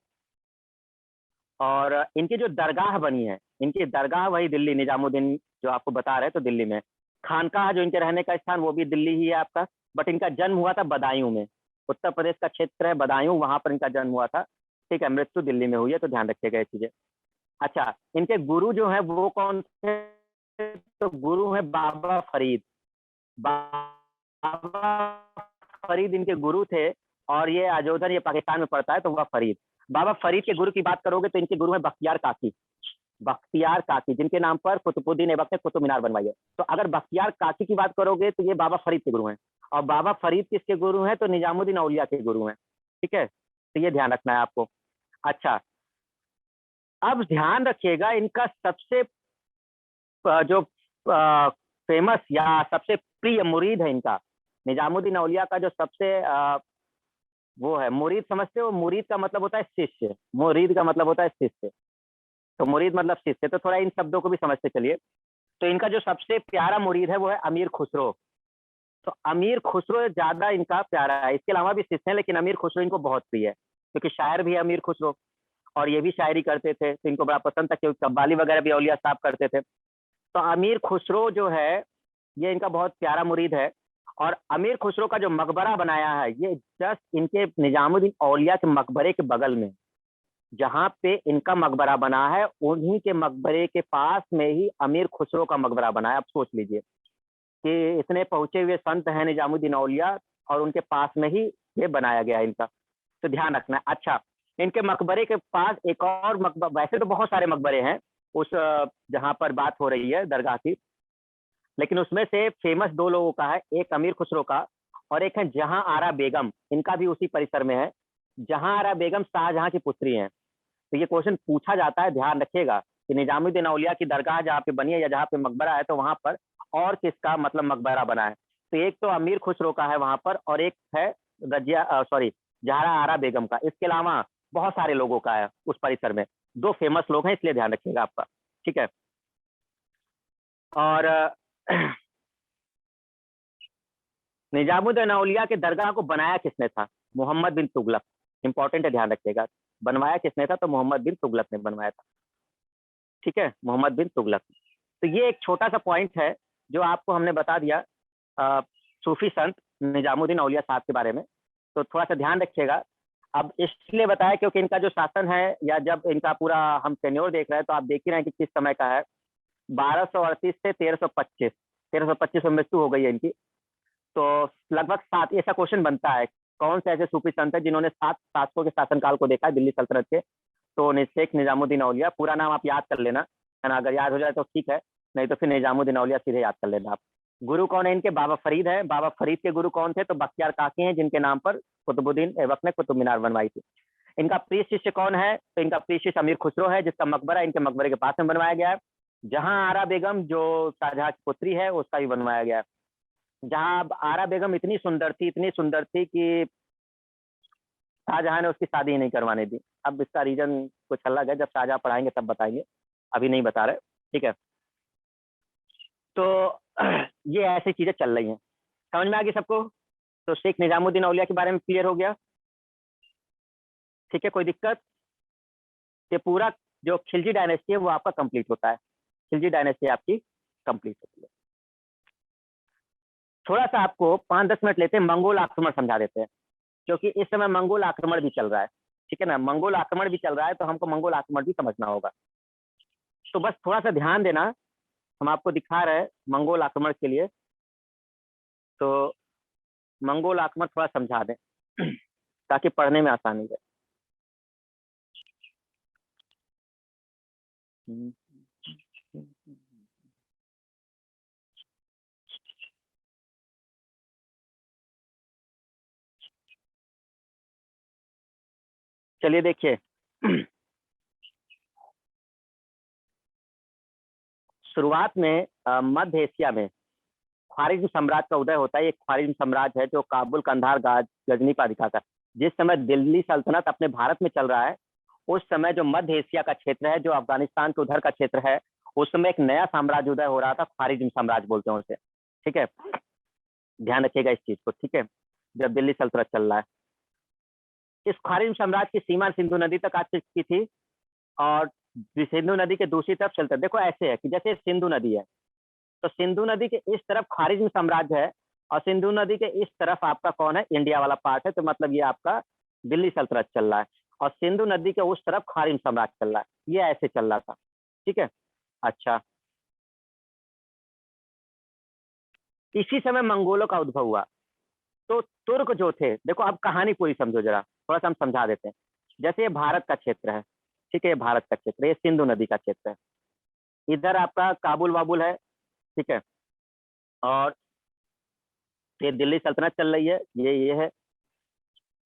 और इनकी जो दरगाह बनी है, इनकी दरगाह वही दिल्ली, निजामुद्दीन जो आपको बता रहे हैं, तो दिल्ली में। खानकाह जो इनके रहने का स्थान वो भी दिल्ली ही है आपका, बट इनका जन्म हुआ था बदायूं में, उत्तर प्रदेश का क्षेत्र है बदायूं, वहां पर इनका जन्म हुआ था। ठीक है, मृत्यु दिल्ली में हुई है, तो ध्यान रखिएगा ये चीजें। अच्छा, इनके गुरु जो है वो कौन थे? तो गुरु है बाबा फरीद। बाबा फरीद इनके गुरु थे, और ये अजोधर, ये पाकिस्तान में पड़ता है, तो वह फरीद। बाबा फरीद के गुरु की बात करोगे तो इनके गुरु है बख्तियार काकी। बख्तियार काकी, जिनके नाम पर कुतुबुद्दीन ऐबक ने कुतुब मीनार बनवाई है। तो अगर बख्तियार काकी की बात करोगे तो ये बाबा फरीद के गुरु हैं, और बाबा फरीद किसके गुरु हैं? तो निजामुद्दीन औलिया के गुरु हैं। ठीक है, तो ये ध्यान रखना है आपको। अच्छा, अब ध्यान रखिएगा, इनका सबसे जो फेमस या सबसे प्रिय मुरीद है इनका, निजामुद्दीन औलिया का जो सबसे वो है मुरीद, समझते हो? मुरीद का मतलब होता है शिष्य, मुरीद का मतलब होता है शिष्य, तो मुरीद मतलब शिष्य। तो थोड़ा इन शब्दों को भी समझते चलिए। तो इनका जो सबसे प्यारा मुरीद है वो है अमीर खुसरो। तो अमीर खुसरो ज्यादा इनका प्यारा है, इसके अलावा भी शिष्य हैं लेकिन अमीर खुसरो इनको बहुत प्रिय है, क्योंकि शायर भी है अमीर खुसरो और ये भी शायरी करते थे, तो इनको बड़ा पसंद था, क्योंकि कव्वाली वगैरह भी औलिया साहब करते थे। तो अमीर खुसरो जो है ये इनका बहुत प्यारा मुरीद है। और अमीर खुसरो का जो मकबरा बनाया है ये जस्ट इनके निजामुद्दीन औलिया के मकबरे के बगल में, जहाँ पे इनका मकबरा बना है उन्हीं के मकबरे के पास में ही अमीर खुसरो का मकबरा बना है। आप सोच लीजिए कि इतने पहुंचे हुए संत हैं निजामुद्दीन औलिया और उनके पास में ही ये बनाया गया है इनका, तो ध्यान रखना है। अच्छा, इनके मकबरे के पास एक और मकबरा, वैसे तो बहुत सारे मकबरे हैं उस जहाँ पर बात हो रही है दरगाह की, लेकिन उसमें से फेमस दो लोगों का है, एक अमीर खुसरो का और एक है जहां आरा बेगम, इनका भी उसी परिसर में है। जहां आरा बेगम शाहजहां की पुत्री हैं। तो ये क्वेश्चन पूछा जाता है, ध्यान रखिएगा कि निजामुद्दीन औलिया की दरगाह जहाँ पे बनी है या जहाँ पे मकबरा है, तो वहां पर और किसका मतलब मकबरा बना है। तो एक तो अमीर खुसरो का है वहां पर और एक है रजिया सॉरी जहारा आरा बेगम का। इसके अलावा बहुत सारे लोगों का है उस परिसर में, दो फेमस लोग हैं, इसलिए ध्यान रखिएगा आपका, ठीक है। और निजामुद्दीन औलिया के दरगाह को बनाया किसने था? मोहम्मद बिन तुगलक। इंपॉर्टेंट है, ध्यान रखिएगा। बनवाया किसने था? तो मोहम्मद बिन तुगलक ने बनवाया था, ठीक है, मोहम्मद बिन तुगलक। तो ये एक छोटा सा पॉइंट है जो आपको हमने बता दिया सूफी संत निजामुद्दीन औलिया साहब के बारे में। तो थोड़ा सा ध्यान रखिएगा। अब इसलिए बताया क्योंकि इनका जो शासन है या जब इनका पूरा हम टेन्योर देख रहे हैं तो आप देख ही रहे हैं कि किस समय का है। 1238 से 1325, 1325 में मृत्यु हो गई है इनकी। तो लगभग 7, ऐसा क्वेश्चन बनता है कौन से ऐसे सूफी संत है जिन्होंने 7 शासकों के शासनकाल को देखा है दिल्ली सल्तनत के? तो शेख निजामुद्दीन औलिया, पूरा नाम आप याद कर लेना है ना, अगर याद हो जाए तो ठीक है, नहीं तो फिर निजामुद्दीन औलिया सीधे याद कर लेना आप। गुरु कौन है इनके? बाबा फरीद है। बाबा फरीद के गुरु कौन थे? तो बख्तियार काकी हैं, जिनके नाम पर कुतुबुद्दीन ऐबक ने कुतुब मीनार बनवाई थी। इनका प्रिय शिष्य कौन है? तो इनका प्रिय शिष्य अमीर खुसरो है, जिसका मकबरा इनके मकबरे के पास में बनवाया गया है। जहां आरा बेगम जो शाहजहां की पुत्री है उसका भी बनवाया गया है। जहां आरा बेगम इतनी सुंदर थी, इतनी सुंदर थी कि शाहजहां ने उसकी शादी ही नहीं करवाने दी। अब इसका रीजन कुछ अलग है, जब शाहजहां पढ़ाएंगे तब बताएंगे, अभी नहीं बता रहे, ठीक है। तो ये ऐसी चीजें चल रही हैं, समझ में आ गई सबको? तो शेख निजामुद्दीन औलिया के बारे में क्लियर हो गया, ठीक है, कोई दिक्कत? ये पूरा जो खिलजी डायनेस्टी है वो आपका कंप्लीट होता है, खिलजी डायनेस्टी आपकी कंप्लीट होती है। थोड़ा सा आपको 5-10 मिनट लेते हैं, मंगोल आक्रमण समझा देते हैं, क्योंकि इस समय मंगोल आक्रमण भी चल रहा है, ठीक है ना, मंगोल आक्रमण भी चल रहा है, तो हमको मंगोल आक्रमण भी समझना होगा। तो बस थोड़ा सा ध्यान देना, हम आपको दिखा रहे हैं मंगोल आक्रमण के लिए, तो मंगोल आक्रमण थोड़ा समझा दें ताकि पढ़ने में आसानी रहे। चलिए देखिए, शुरुआत में मध्य एशिया में ख्वारिज्म साम्राज्य का उदय होता है। ये ख्वारिज्म साम्राज्य है जो काबुल, कंधार, गजनी पर अधिकार था। जिस समय दिल्ली सल्तनत अपने भारत में चल रहा है, उस समय जो मध्य एशिया का क्षेत्र है, जो अफगानिस्तान के उधर का क्षेत्र है, उस समय एक नया साम्राज्य उदय हो रहा था, ख्वारिज्म साम्राज्य बोलते हैं उसे, ठीक है। ध्यान रखिएगा इस चीज को, ठीक है, जब दिल्ली सल्तनत चल रहा है। इस ख्वारिज्म साम्राज्य की सीमा सिंधु नदी तक आ चुकी थी और सिंधु नदी के दूसरी तरफ चलता, देखो ऐसे है कि जैसे सिंधु नदी है, तो सिंधु नदी के इस तरफ ख्वारिज्म साम्राज्य है और सिंधु नदी के इस तरफ आपका कौन है? इंडिया वाला पार्ट है। तो मतलब ये आपका दिल्ली सल्तनत चल रहा है और सिंधु नदी के उस तरफ ख्वारिज्म साम्राज्य चल रहा है, ये ऐसे चल रहा था, ठीक है। अच्छा, इसी समय मंगोलों का उद्भव हुआ। तो तुर्क जो थे, देखो अब कहानी पूरी समझो जरा, थोड़ा सा हम समझा देते हैं। जैसे ये भारत का क्षेत्र है, ठीक है, ये भारत का क्षेत्र, ये सिंधु नदी का क्षेत्र है, इधर आपका काबुल वाबुल है, ठीक है, और ये दिल्ली सल्तनत चल रही है, ये है।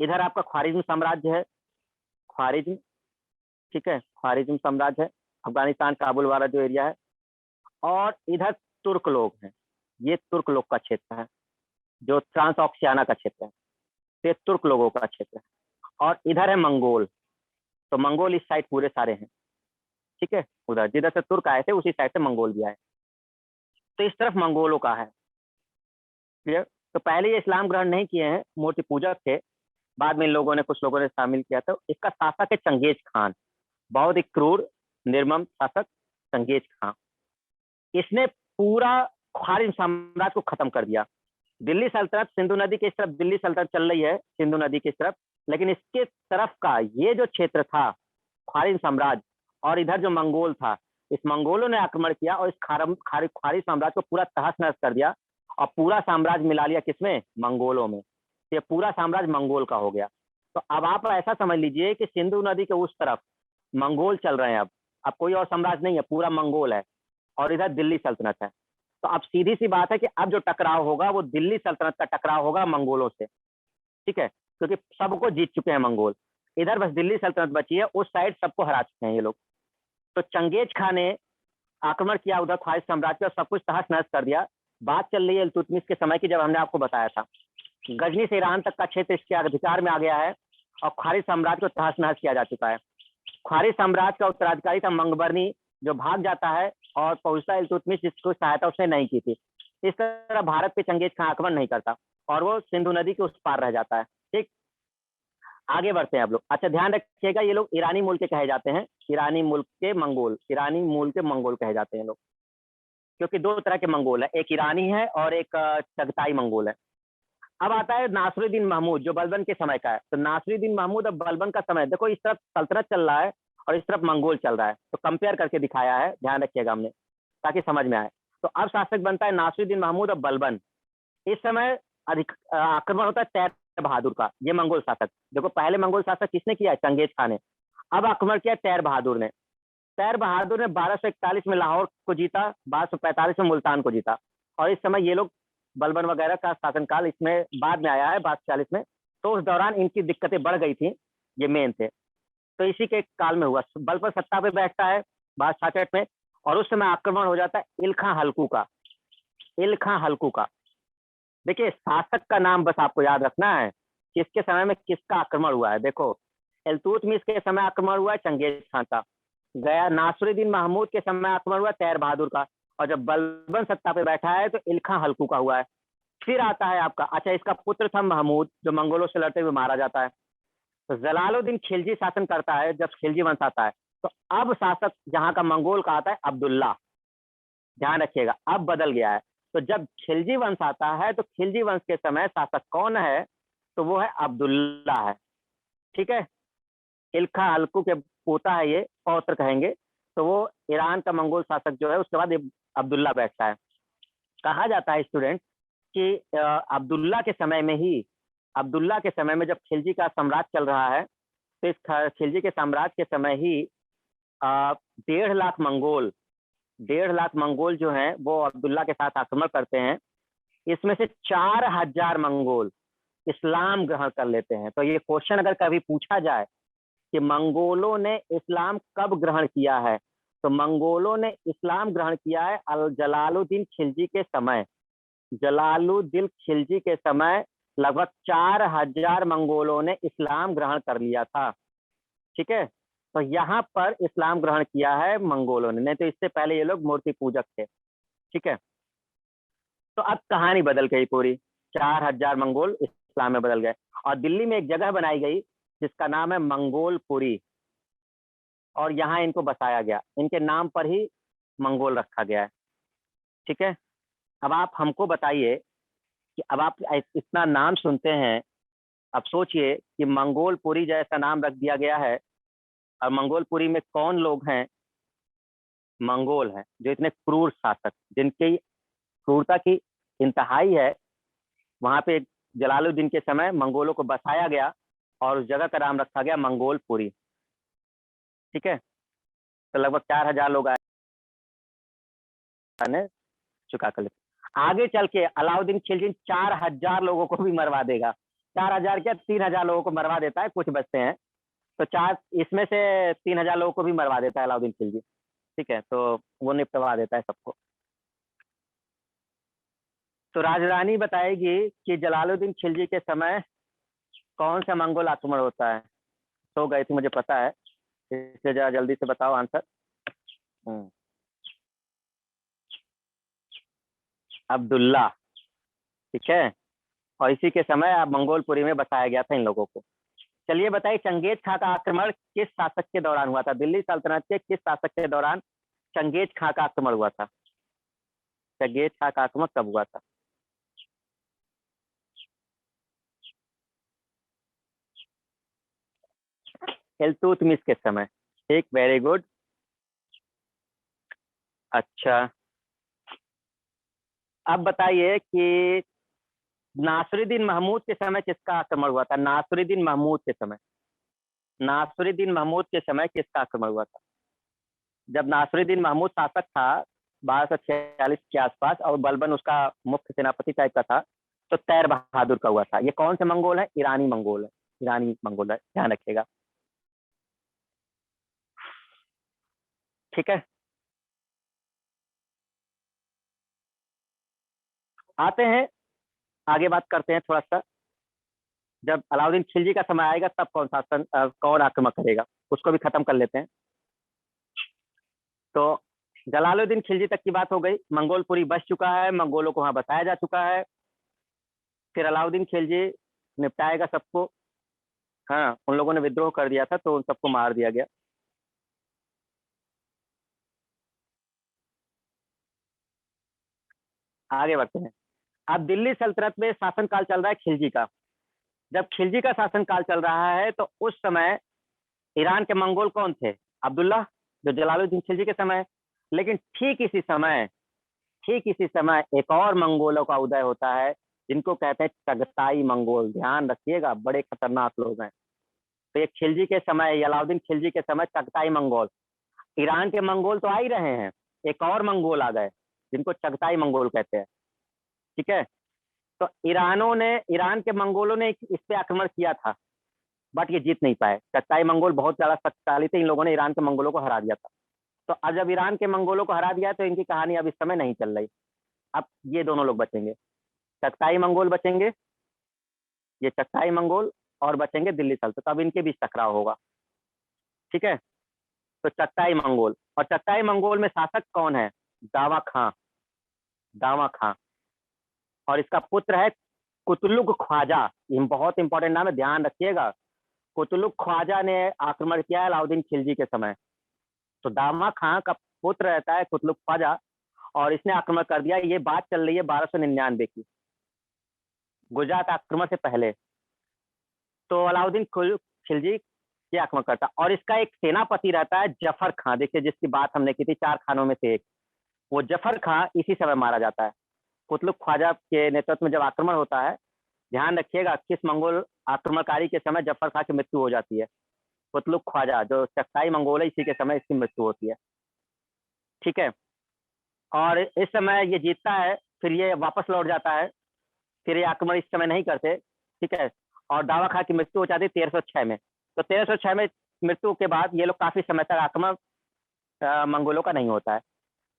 इधर आपका ख्वारिज्म साम्राज्य है, ख्वारिज्म, ठीक है, ख्वारिज्म साम्राज्य है, अफगानिस्तान काबुल वाला जो एरिया है, और इधर तुर्क लोग हैं, ये तुर्क लोग का क्षेत्र है, जो ट्रांस ऑक्सियाना का क्षेत्र है, ये तुर्क लोगों का क्षेत्र है। और इधर है मंगोल, तो मंगोल इस साइड पूरे सारे हैं, ठीक है, उधर जिधर से तुर्क आए थे उसी साइड से मंगोल भी आए, तो इस तरफ मंगोलों का है। क्लियर? तो पहले ये इस्लाम ग्रहण नहीं किए हैं, मूर्ति पूजक थे, बाद में इन लोगों ने, कुछ लोगों ने शामिल किया था। इसका शासक है चंगेज खान, बहुत ही क्रूर निर्मम शासक चंगेज खान। इसने पूरा ख्वारिज्म साम्राज्य को खत्म कर दिया। दिल्ली सल्तनत सिंधु नदी के इस तरफ दिल्ली सल्तनत चल रही है, सिंधु नदी की इस तरफ, लेकिन इसके तरफ का ये जो क्षेत्र था ख्वारिज्म साम्राज्य, और इधर जो मंगोल था, इस मंगोलों ने आक्रमण किया और इस ख्वारिज्म साम्राज्य को पूरा तहस नहस कर दिया और पूरा साम्राज्य मिला लिया किसमें? मंगोलों में। ये पूरा साम्राज्य मंगोल का हो गया। तो अब आप ऐसा समझ लीजिए कि सिंधु नदी के उस तरफ मंगोल चल रहे हैं, अब कोई और साम्राज्य नहीं है, पूरा मंगोल है, और इधर दिल्ली सल्तनत है। तो अब सीधी सी बात है कि अब जो टकराव होगा वो दिल्ली सल्तनत का टकराव होगा मंगोलों से, ठीक है, क्योंकि सबको जीत चुके हैं मंगोल, इधर बस दिल्ली सल्तनत बची है, उस साइड सबको हरा चुके हैं ये लोग। तो चंगेज खान ने आक्रमण किया उधर ख्वारिज्म साम्राज्य और सब कुछ तहस नहस कर दिया। बात चल रही है इल्तुतमिश के समय की, जब हमने आपको बताया था गजनी से ईरान तक का क्षेत्र इसके अधिकार में आ गया है और ख्वारिज्म साम्राज्य को तहस नहस किया जा चुका है। ख्वारिज्म साम्राज्य का उत्तराधिकारी था मंगबरनी, जो भाग जाता है और पहुंचता है इल्तुतमिश, जिसको सहायता उसने नहीं की थी। इस तरह भारत पे चंगेज खान आक्रमण नहीं करता और वो सिंधु नदी के उस पार रह जाता है। ठीक, आगे बढ़ते हैं आप लोग। अच्छा, ध्यान रखिएगा, ये लोग ईरानी मूल के कहे जाते हैं, ईरानी मूल के मंगोल, ईरानी मूल के मंगोल कहे जाते हैं लोग, क्योंकि दो तरह के मंगोल है, एक ईरानी है और एक चगताई मंगोल है। अब आता है नासिरुद्दीन महमूद, जो बलबन के समय का है। तो नासिरुद्दीन महमूद अब बलबन का समय, देखो इस तरफ सल्तनत चल रहा है और इस तरफ मंगोल चल रहा है, तो कंपेयर करके दिखाया है, ध्यान रखिएगा हमने, ताकि समझ में आए। तो अब शासक बनता है नासिरुद्दीन महमूद और बलबन। इस समय आक्रमण होता है तैर बहादुर का, ये मंगोल शासक। देखो पहले मंगोल शासक किसने किया है? चंगेज खान ने। अब आक्रमण किया तैर बहादुर ने। तैर बहादुर ने 1241 में लाहौर को जीता, 1245 में मुल्तान को जीता, और इस समय ये लोग बलबन वगैरह का शासनकाल इसमें बाद में आया है 1240 में। तो उस दौरान इनकी दिक्कतें बढ़ गई थी, ये मेन थे, तो इसी के काल में हुआ। बलबन सत्ता पे बैठता है 1266 में, और उस समय आक्रमण हो जाता है इलखा हल्कू का। इलखा हल्कू का, देखिए शासक का नाम बस आपको याद रखना है, किसके समय में किसका आक्रमण हुआ है। देखो इल्तुतमिश के समय आक्रमण हुआ है चंगेज खान का, गया नासिरुद्दीन महमूद के समय आक्रमण हुआ तैर बहादुर का, और जब बलबन सत्ता पे बैठा है तो इलखा हल्कू का हुआ है। फिर आता है आपका, अच्छा इसका पुत्र था महमूद, जो मंगोलों से लड़ते हुए मारा जाता है। तो जलालुद्दीन खिलजी शासन करता है, जब खिलजी वंश आता है। तो अब शासक जहां का मंगोल का आता है अब्दुल्ला, ध्यान रखिएगा, अब बदल गया है। तो जब खिलजी वंश आता है तो खिलजी वंश के समय शासक कौन है? तो वो है अब्दुल्ला है, ठीक है, इल्खा हल्कू के पोता है, ये पौत्र कहेंगे। तो वो ईरान का मंगोल शासक जो है, उसके बाद अब्दुल्ला बैठता है। कहा जाता है स्टूडेंट कि अब्दुल्ला के समय में ही, अब्दुल्ला के समय में जब खिलजी का साम्राज्य चल रहा है, तो इस खिलजी के साम्राज्य के समय ही 1.5 लाख मंगोल, 1.5 लाख मंगोल जो हैं वो अब्दुल्ला के साथ आक्रमण करते हैं। इसमें से 4000 मंगोल इस्लाम ग्रहण कर लेते हैं। तो ये क्वेश्चन अगर कभी पूछा जाए कि मंगोलों ने इस्लाम कब ग्रहण किया है, तो मंगोलों ने इस्लाम ग्रहण किया है जलालुद्दीन खिलजी के समय। जलालुद्दीन खिलजी के समय लगभग 4000 मंगोलों ने इस्लाम ग्रहण कर लिया था, ठीक है। तो यहाँ पर इस्लाम ग्रहण किया है मंगोलों ने, नहीं तो इससे पहले ये लोग मूर्ति पूजक थे, ठीक है। तो अब कहानी बदल गई पूरी, 4000 मंगोल इस्लाम में बदल गए, और दिल्ली में एक जगह बनाई गई जिसका नाम है मंगोलपुरी, और यहाँ इनको बसाया गया, इनके नाम पर ही मंगोल रखा गया है, ठीक है। अब आप हमको बताइए कि अब आप इतना नाम सुनते हैं, अब सोचिए कि मंगोलपुरी जैसा नाम रख दिया गया है, और मंगोलपुरी में कौन लोग हैं? मंगोल हैं, जो इतने क्रूर शासक, जिनकी क्रूरता की इंतहाई है। वहां पे जलालुद्दीन के समय मंगोलों को बसाया गया और उस जगह का नाम रखा गया मंगोलपुरी, ठीक है। तो लगभग 4000 लोग आए ने चुका कर लेते। आगे चल के अलाउद्दीन खिलजी 4000 लोगों को भी मरवा देगा, 4000 क्या 3000 लोगों को मरवा देता है, कुछ बचते हैं। तो चार इसमें से 3000 लोगों को भी मरवा देता है अलाउद्दीन खिलजी। ठीक है, तो वो निपटवा देता है सबको। तो राजरानी बताएगी कि जलालुद्दीन खिलजी के समय कौन सा मंगोल आक्रमण होता है। सो गए थे, मुझे पता है, इसलिए जरा जल्दी से बताओ आंसर। अब्दुल्ला। ठीक है, और इसी के समय अब मंगोलपुरी में बसाया गया था इन लोगों को। चलिए बताइए, चंगेज खां का आक्रमण किस शासक के दौरान हुआ था? दिल्ली सल्तनत के किस शासक के दौरान चंगेज खां का आक्रमण हुआ था? चंगेज खां का आक्रमण कब हुआ था? इल्तुतमिश के समय। ठीक, वेरी गुड। अच्छा, अब बताइए कि नासिरुद्दीन महमूद के समय किसका आक्रमण हुआ था? नासिरुद्दीन महमूद के समय, नासिरुद्दीन महमूद के समय किसका आक्रमण हुआ था? जब नासिरुद्दीन महमूद शासक था 1246 के आसपास, और बलबन उसका मुख्य सेनापति टाइप का था, तो तैर बहादुर का हुआ था। ये कौन से मंगोल है? ईरानी मंगोल है, ईरानी मंगोल है, ध्यान रखिएगा। ठीक है, आते हैं आगे, बात करते हैं थोड़ा सा। जब अलाउद्दीन खिलजी का समय आएगा तब कौन शासन कौन आक्रमण करेगा, उसको भी खत्म कर लेते हैं। तो जलालुद्दीन खिलजी तक की बात हो गई, मंगोलपुरी बस चुका है, मंगोलों को वहां बसाया जा चुका है। फिर अलाउद्दीन खिलजी निपटाएगा सबको। हाँ, उन लोगों ने विद्रोह कर दिया था तो उन सबको मार दिया गया। आगे बढ़ते हैं। अब दिल्ली सल्तनत में शासनकाल चल रहा है खिलजी का। जब खिलजी का शासनकाल चल रहा है तो उस समय ईरान के मंगोल कौन थे? अब्दुल्ला, जो जलालुद्दीन खिलजी के समय। लेकिन ठीक इसी समय एक और मंगोलों का उदय होता है, जिनको कहते हैं चगताई मंगोल। ध्यान रखिएगा, बड़े खतरनाक लोग हैं। तो ये खिलजी के समय, अलाउद्दीन खिलजी के समय चगताई मंगोल। ईरान के मंगोल तो आ ही रहे हैं, एक और मंगोल आ गए जिनको चगताई मंगोल कहते हैं। ठीक है, तो ईरान के मंगोलों ने इस पे आक्रमण किया था, बट ये जीत नहीं पाए। चगताई मंगोल बहुत ज्यादा शक्तिशाली थे, इन लोगों ने ईरान के मंगोलों को हरा दिया था। तो अब जब ईरान के मंगोलों को हरा दिया तो इनकी कहानी अब इस समय नहीं चल रही। अब ये दोनों लोग बचेंगे, चगताई मंगोल बचेंगे, ये चगताई मंगोल, और बचेंगे दिल्ली सल्तनत। अब इनके बीच टकराव होगा। ठीक है, तो चगताई मंगोल, और चगताई मंगोल में शासक कौन है? दावा खां। दावा खां, और इसका पुत्र है कुतलुग ख्वाजा। ये बहुत इंपॉर्टेंट नाम है, ध्यान रखिएगा। कुतलुग ख्वाजा ने आक्रमण किया है अलाउद्दीन खिलजी के समय। तो दामा खां का पुत्र रहता है कुतलुग ख्वाजा, और इसने आक्रमण कर दिया। ये बात चल रही है 1299 की, गुजरात आक्रमण से पहले। तो अलाउद्दीन खिलजी ये आक्रमण करता, और इसका एक सेनापति रहता है जफर खां। देखिए, जिसकी बात हमने की थी, 4 खानों में से एक, वो जफर खां इसी समय मारा जाता है। कुतलुग ख्वाजा के नेतृत्व में जब आक्रमण होता है, ध्यान रखिएगा, किस मंगोल आक्रमणकारी के समय जफर खां की मृत्यु हो जाती है? कुतलुग ख्वाजा, जो चगताई मंगोल है, इसी के समय इसकी मृत्यु होती है। ठीक है, और इस समय ये जीतता है, फिर ये वापस लौट जाता है, फिर ये आक्रमण इस समय नहीं करते। ठीक है, और दावा खां की मृत्यु हो जाती है 1306 में। तो 1306 में मृत्यु के बाद ये लोग काफी समय तक आक्रमण मंगोलों का नहीं होता है।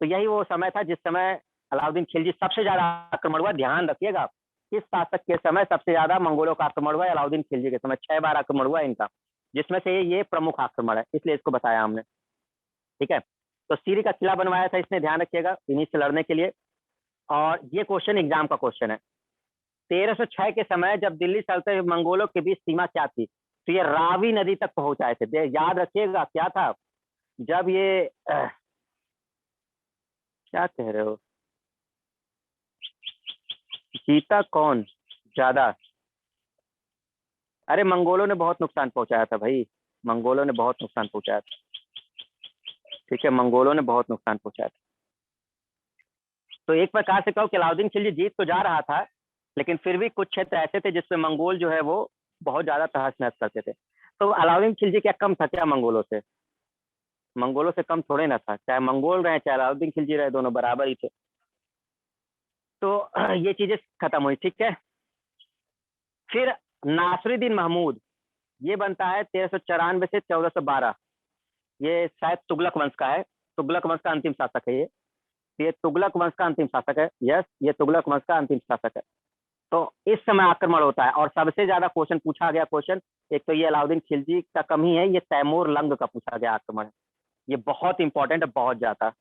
तो यही वो समय था जिस समय अलाउद्दीन खिलजी सबसे ज्यादा आक्रमण हुआ। ध्यान रखिएगा, किस शासक के समय सबसे ज्यादा मंगोलों का आक्रमण हुआ? अलाउद्दीन खिलजी के समय 6 बार आक्रमण हुआ इनका, जिसमें से ये प्रमुख आक्रमण है, इसलिए इसको बताया हमने। ठीक है, तो सीरी का किला बनवाया था इसने, ध्यान रखिएगा, इन्हीं से लड़ने के लिए। और ये क्वेश्चन एग्जाम का क्वेश्चन है। 1306 के समय जब दिल्ली सल्तनत मंगोलों के बीच सीमा क्या थी? तो ये रावी नदी तक पहुंच आए थे। याद रखिएगा क्या था, जब ये क्या कह रहे हो, जीता कौन ज्यादा? अरे मंगोलों ने बहुत नुकसान पहुंचाया था भाई, मंगोलों ने बहुत नुकसान पहुंचाया था। ठीक है, मंगोलों ने बहुत नुकसान पहुंचाया था। तो एक प्रकार से कहो कि अलाउद्दीन खिलजी जीत तो जा रहा था, लेकिन फिर भी कुछ क्षेत्र ऐसे थे जिसमें मंगोल जो है वो बहुत ज्यादा तहस नहस करते थे। तो अलाउद्दीन खिलजी क्या कम था क्या मंगोलों से? मंगोलों से कम थोड़े ना था, चाहे मंगोल रहे चाहे अलाउद्दीन खिलजी रहे, दोनों बराबर ही थे। तो ये चीजें खत्म हुई। ठीक है, फिर नासिरुद्दीन महमूद, ये बनता है 1394 से 1412। ये शायद तुगलक वंश का है, तुगलक वंश का अंतिम शासक है ये तुगलक वंश का अंतिम शासक है। यस, ये तुगलक वंश का अंतिम शासक है। तो इस समय आक्रमण होता है और सबसे ज्यादा क्वेश्चन पूछा गया क्वेश्चन, एक तो ये अलाउद्दीन खिलजी का कमी है, ये तैमूर लंग का पूछा गया आक्रमण है। ये बहुत इंपॉर्टेंट है, बहुत ज्यादा।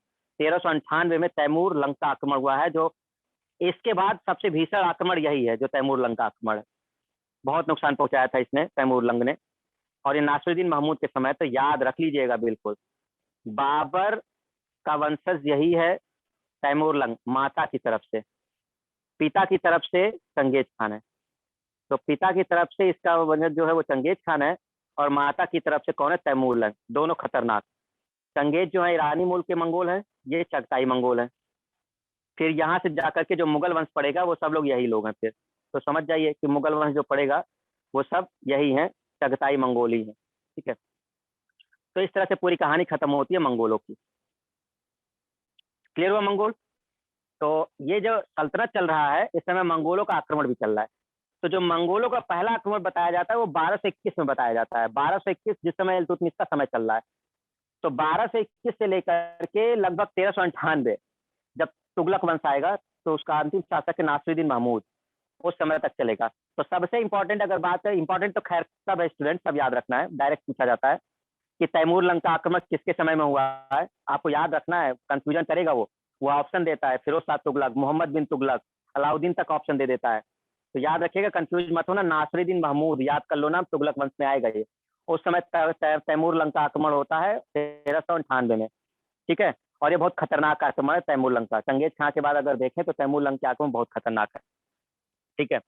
1398 में तैमूर लंग का आक्रमण हुआ है, जो इसके बाद सबसे भीषण आक्रमण यही है, जो तैमूर लंग का आक्रमण है। बहुत नुकसान पहुंचाया था इसने, तैमूर लंग ने। और ये नासिरुद्दीन महमूद के समय, तो याद रख लीजिएगा बिल्कुल। बाबर का वंशज यही है तैमूर लंग, माता की तरफ से। पिता की तरफ से चंगेज खान है। तो पिता की तरफ से इसका वंशज जो है वो चंगेज खान है, और माता की तरफ से कौन है? तैमूर लंग। दोनों खतरनाक। चंगेज जो है ईरानी मूल के मंगोल है, ये चगताई मंगोल है। फिर यहाँ से जाकर के जो मुगल वंश पड़ेगा वो सब लोग यही लोग हैं फिर। तो समझ जाइए कि मुगल वंश जो पड़ेगा वो सब यही है, चगताई मंगोली है। ठीक है, तो इस तरह से पूरी कहानी खत्म होती है मंगोलों की। क्लियर हुआ मंगोल? तो ये जो सल्तनत चल रहा है इस समय मंगोलों का आक्रमण भी चल रहा है। तो जो मंगोलों का पहला आक्रमण बताया जाता है वो 1221 में बताया जाता है। 1221 जिस समय इल्तुतमिश का समय चल रहा है। तो 1221 से लेकर के लगभग 1398 जब तुगलक वंश आएगा, तो उसका अंतिम शासक है नासिरुद्दीन महमूद, उस समय तक चलेगा। तो सबसे इंपॉर्टेंट अगर बात है, इंपॉर्टेंट तो खैर सब है स्टूडेंट, सब याद रखना है, डायरेक्ट पूछा जाता है कि तैमूर लंग का आक्रमण किसके समय में हुआ है, आपको याद रखना है, कंफ्यूजन करेगा वो ऑप्शन देता है, फिरोज शाह तुगलक, मोहम्मद बिन तुगलक, अलाउद्दीन तक ऑप्शन दे देता है। तो याद रखिएगा, कंफ्यूज मत होना, नासिरुद्दीन महमूद याद कर लो ना, तुगलक वंश में आएगा ये। उस समय तैमूर लंग का आक्रमण होता है 1398 में। ठीक है, और ये बहुत खतरनाक आक्रमण है तैमूर लंग का। चंगेज खां के बाद अगर देखें तो तैमूर लंग के आक्रमण बहुत खतरनाक है। ठीक है,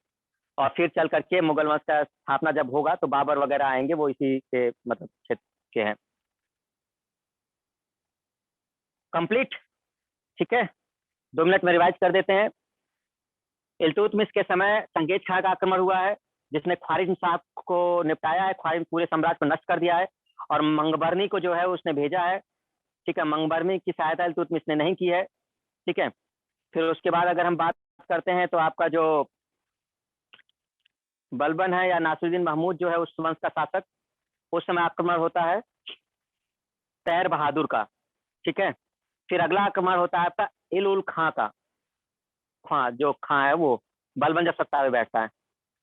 और फिर चल करके मुगल वंश का स्थापना जब होगा तो बाबर वगैरह आएंगे, वो इसी से मतलब क्षेत्र के हैं। कंप्लीट? ठीक है, 2 मिनट में रिवाइज कर देते हैं। इल्तुतमिश के समय चंगेज खां का आक्रमण हुआ है, जिसने ख्वारिज्म शाह को निपटाया है, ख्वारिज्म पूरे साम्राज्य को नष्ट कर दिया है, और मंगबरनी को जो है उसने भेजा है। ठीक है, मंगबरनी की सहायता इल्तुतमिश ने नहीं की है। ठीक है, फिर उसके बाद अगर हम बात करते हैं तो आपका जो बलबन है या नासिरुद्दीन महमूद जो है उस वंश का शासक, उस समय आक्रमण होता है तैर बहादुर का। ठीक है, फिर अगला आक्रमण होता है आपका इल उल खां का। खां जो खां है वो बलबन जब सत्ता में बैठता है।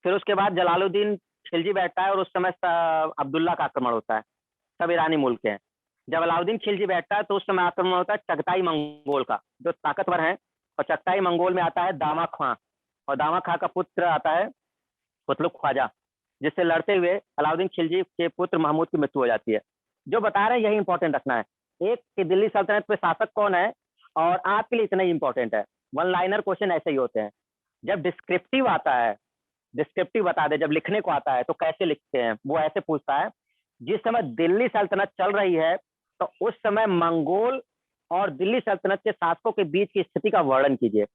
फिर उसके बाद जलालुद्दीन खिलजी बैठता है और उस समय अब्दुल्ला का आक्रमण होता है। सब ईरानी मुल्क के हैं। जब अलाउद्दीन खिलजी बैठता है तो उस समय आक्रमण होता है चगताई मंगोल का, जो ताकतवर है। और चगताई मंगोल में आता है दामा खां, और दामा खां का पुत्र आता है कुतलुक ख्वाजा, जिससे लड़ते हुए अलाउद्दीन खिलजी के पुत्र महमूद की मृत्यु हो जाती है। जो बता रहे हैं यही इंपॉर्टेंट रखना है, एक कि दिल्ली सल्तनत पे शासक कौन है, और आपके लिए इतना ही इंपॉर्टेंट है। वन लाइनर क्वेश्चन ऐसे ही होते हैं। जब डिस्क्रिप्टिव आता है, डिस्क्रिप्टिव बता दे, जब लिखने को आता है तो कैसे लिखते हैं, वो ऐसे पूछता है, जिस समय दिल्ली सल्तनत चल रही है तो उस समय मंगोल और दिल्ली सल्तनत के शासकों के बीच की स्थिति का वर्णन कीजिए।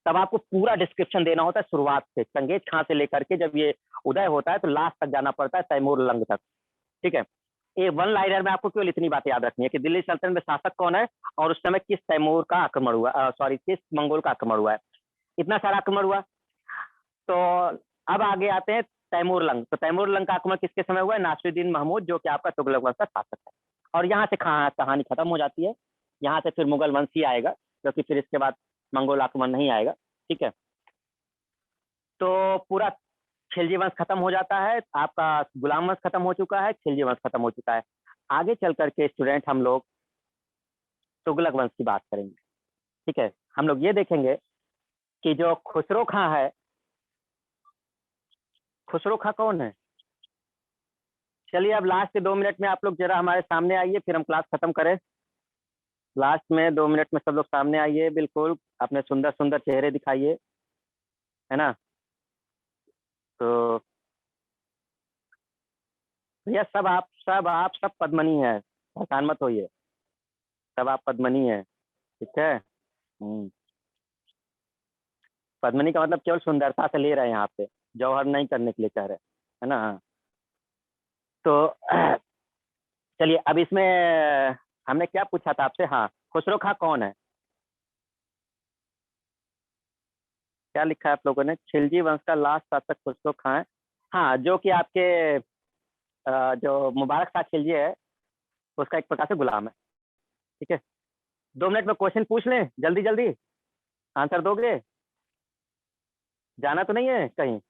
तब आपको पूरा डिस्क्रिप्शन देना होता है, शुरुआत से चंगेज खां से लेकर के जब ये उदय होता है तो लास्ट तक जाना पड़ता है, तैमूर लंग तक। ठीक है, ये वन लाइनर में आपको केवल इतनी बातें याद रखनी है कि दिल्ली सल्तनत में शासक कौन है और उस समय किस तैमूर का आक्रमण हुआ, सॉरी किस मंगोल का आक्रमण हुआ है। इतना सारा आक्रमण हुआ। तो अब आगे आते हैं तैमूर लंग। तो तैमूर लंग का आक्रमण किसके समय हुआ है? नासिरुद्दीन महमूद, जो कि आपका तुगलक वंश का शासक है। और यहाँ से कहानी खत्म हो जाती है। यहाँ से फिर मुगल वंश ही आएगा, क्योंकि फिर इसके बाद मंगोल आक्रमण नहीं आएगा। ठीक है, तो पूरा खिलजी वंश खत्म हो जाता है, आपका गुलाम वंश खत्म हो चुका है, खिलजी वंश खत्म हो चुका है। आगे चल करके स्टूडेंट हम लोग तुगलक वंश की बात करेंगे। ठीक है, हम लोग ये देखेंगे कि जो खुसरो खां है, खुसरो खां कौन है? चलिए अब लास्ट के 2 मिनट में आप लोग जरा हमारे सामने आइए, फिर हम क्लास खत्म करें। लास्ट में 2 मिनट में सब लोग सामने आइए, बिल्कुल अपने सुंदर सुंदर चेहरे दिखाइए, है ना। तो भैया सब पद्मनी है, परेशान मत होइए, सब आप पद्मनी है। ठीक है, पद्मनी का मतलब केवल सुंदरता से ले रहे हैं यहाँ पे, जौहर नहीं करने के लिए कह रहे हैं, है ना। तो चलिए अब इसमें हमने क्या पूछा था आपसे? हाँ, खुसरो खां कौन है? क्या लिखा है आप लोगों ने? खिलजी वंश का लास्ट शासक खुसरो खां है। हाँ, जो कि आपके जो मुबारक साथ खिलजी है उसका एक प्रकार से गुलाम है। ठीक है, 2 मिनट में क्वेश्चन पूछ लें, जल्दी जल्दी आंसर दोगे? जाना तो नहीं है कहीं?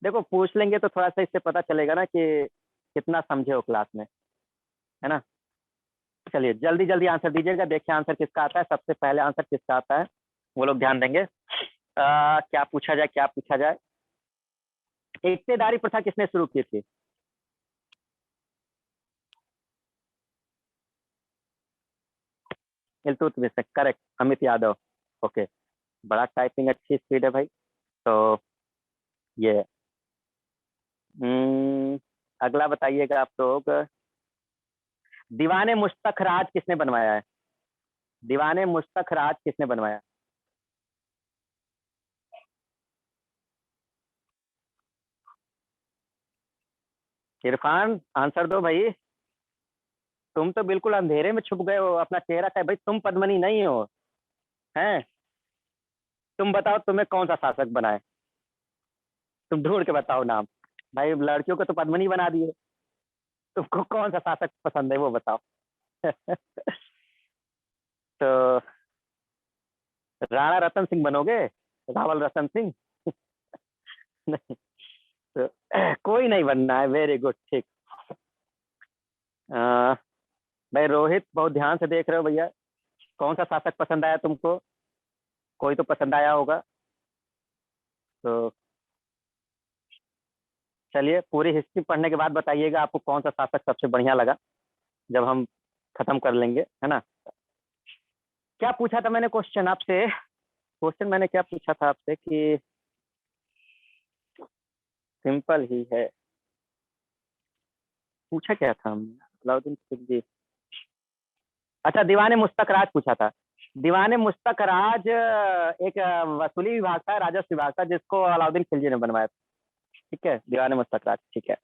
देखो पूछ लेंगे तो थोड़ा सा इससे पता चलेगा ना कि कितना समझे हो क्लास में, है ना। चलिए जल्दी जल्दी आंसर दीजिएगा, देखिए आंसर किसका आता है, सबसे पहले आंसर किसका आता है वो लोग ध्यान देंगे। क्या पूछा जाए, क्या पूछा जाए? इक्तेदारी प्रथा किसने शुरू की थी? इल्तुतमिश से, करेक्ट, अमित यादव। ओके, बड़ा टाइपिंग अच्छी स्पीड है भाई। तो ये अगला बताइएगा आप लोग, दीवाने मुश्तक राज किसने बनवाया है? दीवाने मुश्तक राज किसने बनवाया? इरफान आंसर दो भाई, तुम तो बिल्कुल अंधेरे में छुप गए हो, अपना चेहरा क्या भाई, तुम पद्मनी नहीं हो हैं? तुम बताओ तुम्हें कौन सा शासक बनाए, तुम ढूंढ के बताओ नाम। भाई लड़कियों को तो पद्मनी बना दिए, तुमको कौन सा शासक पसंद है वो बताओ। तो राणा रतन सिंह बनोगे, रावल रतन सिंह? नहीं, तो कोई नहीं बनना है, वेरी गुड, ठीक। अ, भाई रोहित बहुत ध्यान से देख रहे हो भैया, कौन सा शासक पसंद आया तुमको? कोई तो पसंद आया होगा। तो चलिए पूरी हिस्ट्री पढ़ने के बाद बताइएगा आपको कौन सा शासक सबसे बढ़िया लगा, जब हम खत्म कर लेंगे, है ना। क्या पूछा था मैंने क्वेश्चन आपसे? क्वेश्चन मैंने क्या पूछा था आपसे कि सिंपल ही है, पूछा क्या था हमने? अलाउद्दीन खिलजी, अच्छा दीवाने मुश्तक राज पूछा था। दीवाने मुश्तक राज एक वसूली विभाग था, राजस्व विभाग था, जिसको अलाउद्दीन खिलजी ने बनवाया था। ठीक है, दीवाने मुश्तक राज, ठीक है।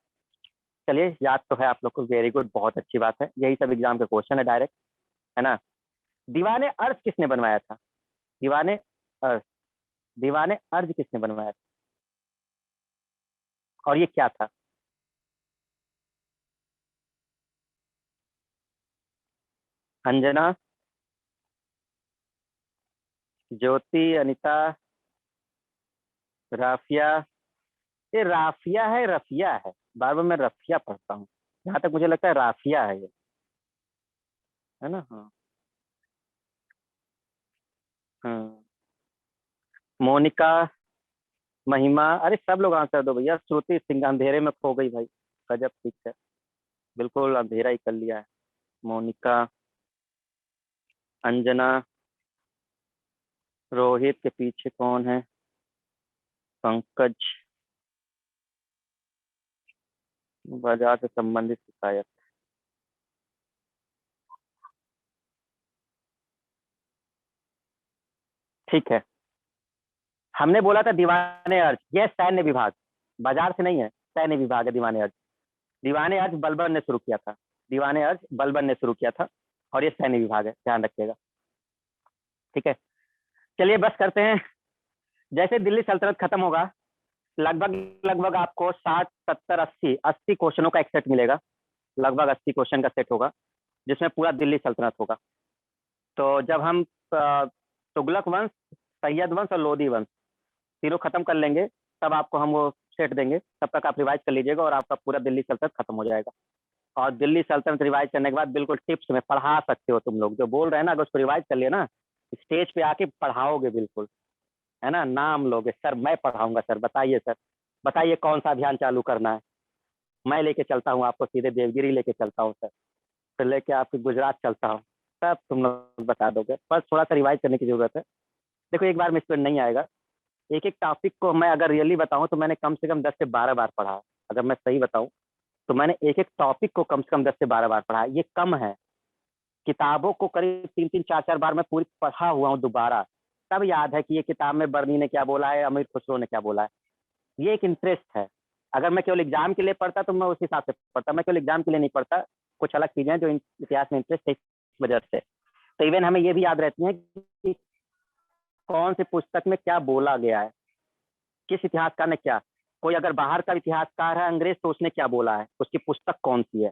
चलिए याद तो है आप लोग को, वेरी गुड, बहुत अच्छी बात है, यही सब एग्जाम के क्वेश्चन है डायरेक्ट, है ना। दीवाने अर्ज किसने बनवाया था? दीवाने अर्ज, दीवाने अर्ज किसने बनवाया था और ये क्या था? अंजना, ज्योति, अनिता, राफिया। ये राफिया है रफिया है, बार बार मैं रफिया पढ़ता हूँ, जहां तक मुझे लगता है राफिया है ये, है ना। हाँ हाँ, मोनिका, महिमा, अरे सब लोग आंसर दो भैया। श्रुति सिंह, अंधेरे में खो गई भाई, गजब, ठीक है, बिल्कुल अंधेरा ही कर लिया है। मोनिका, अंजना, रोहित के पीछे कौन है? पंकज, बाजार से संबंधित शिकायत, ठीक है। हमने बोला था दीवाने अर्ज, ये सैन्य विभाग, बाजार से नहीं है, सैन्य विभाग है दीवाने अर्ज। दीवाने अर्ज बलबन ने शुरू किया था, दीवाने अर्ज बलबन ने शुरू किया था, और ये सैन्य विभाग है, ध्यान रखिएगा। ठीक है, चलिए बस करते हैं। जैसे दिल्ली सल्तनत खत्म होगा, लगभग लगभग आपको 60 70 80 क्वेश्चनों का एक सेट मिलेगा, लगभग 80 क्वेश्चन का सेट होगा, जिसमें पूरा दिल्ली सल्तनत होगा। तो जब हम तुगलक वंश, सैयद वंश और लोधी वंश तीनों खत्म कर लेंगे, तब आपको हम वो सेट देंगे, तब तक आप रिवाइज कर लीजिएगा और आपका पूरा दिल्ली सल्तनत खत्म हो जाएगा। और दिल्ली सल्तनत रिवाइज करने के बाद बिल्कुल टिप्स में पढ़ा सकते हो, तुम लोग जो बोल रहे हैं ना, अगर उसको रिवाइज कर लिया ना, स्टेज पे आके पढ़ाओगे बिल्कुल, है ना, नाम लोगे, सर मैं पढ़ाऊंगा, सर बताइए, सर बताइए कौन सा अभियान चालू करना है, मैं लेके चलता हूँ आपको, सीधे देवगिरी लेके चलता हूँ सर, फिर लेके आपके गुजरात चलता हूँ, सब तुम लोग बता दोगे, बस थोड़ा सा रिवाइज करने की जरूरत है। देखो एक बार में स्पीड नहीं आएगा, एक एक टॉपिक को मैं अगर रियली बताऊं तो मैंने कम से कम 10 से 12 बार पढ़ा है, अगर मैं सही बताऊं तो मैंने एक एक टॉपिक को कम से कम 10 से 12 बार पढ़ा है, ये कम है। किताबों को करीब 3 3 4 4 बार मैं पूरी पढ़ा हुआ हूँ दोबारा, तब याद है कि ये किताब में बर्नी ने क्या बोला है, अमीर खुसरो ने क्या बोला है। ये एक इंटरेस्ट है, अगर मैं केवल एग्जाम के लिए पढ़ता तो मैं उस हिसाब से पढ़ता, मैं केवल एग्जाम के लिए नहीं पढ़ता, कुछ अलग चीजें हैं जो इतिहास में इंटरेस्ट है, इस वजह से। तो इवन हमें ये भी याद रहती है कि कौन सी पुस्तक में क्या बोला गया है, किस इतिहासकार ने क्या, कोई अगर बाहर का इतिहासकार है अंग्रेज तो उसने क्या बोला है, उसकी पुस्तक कौन सी है।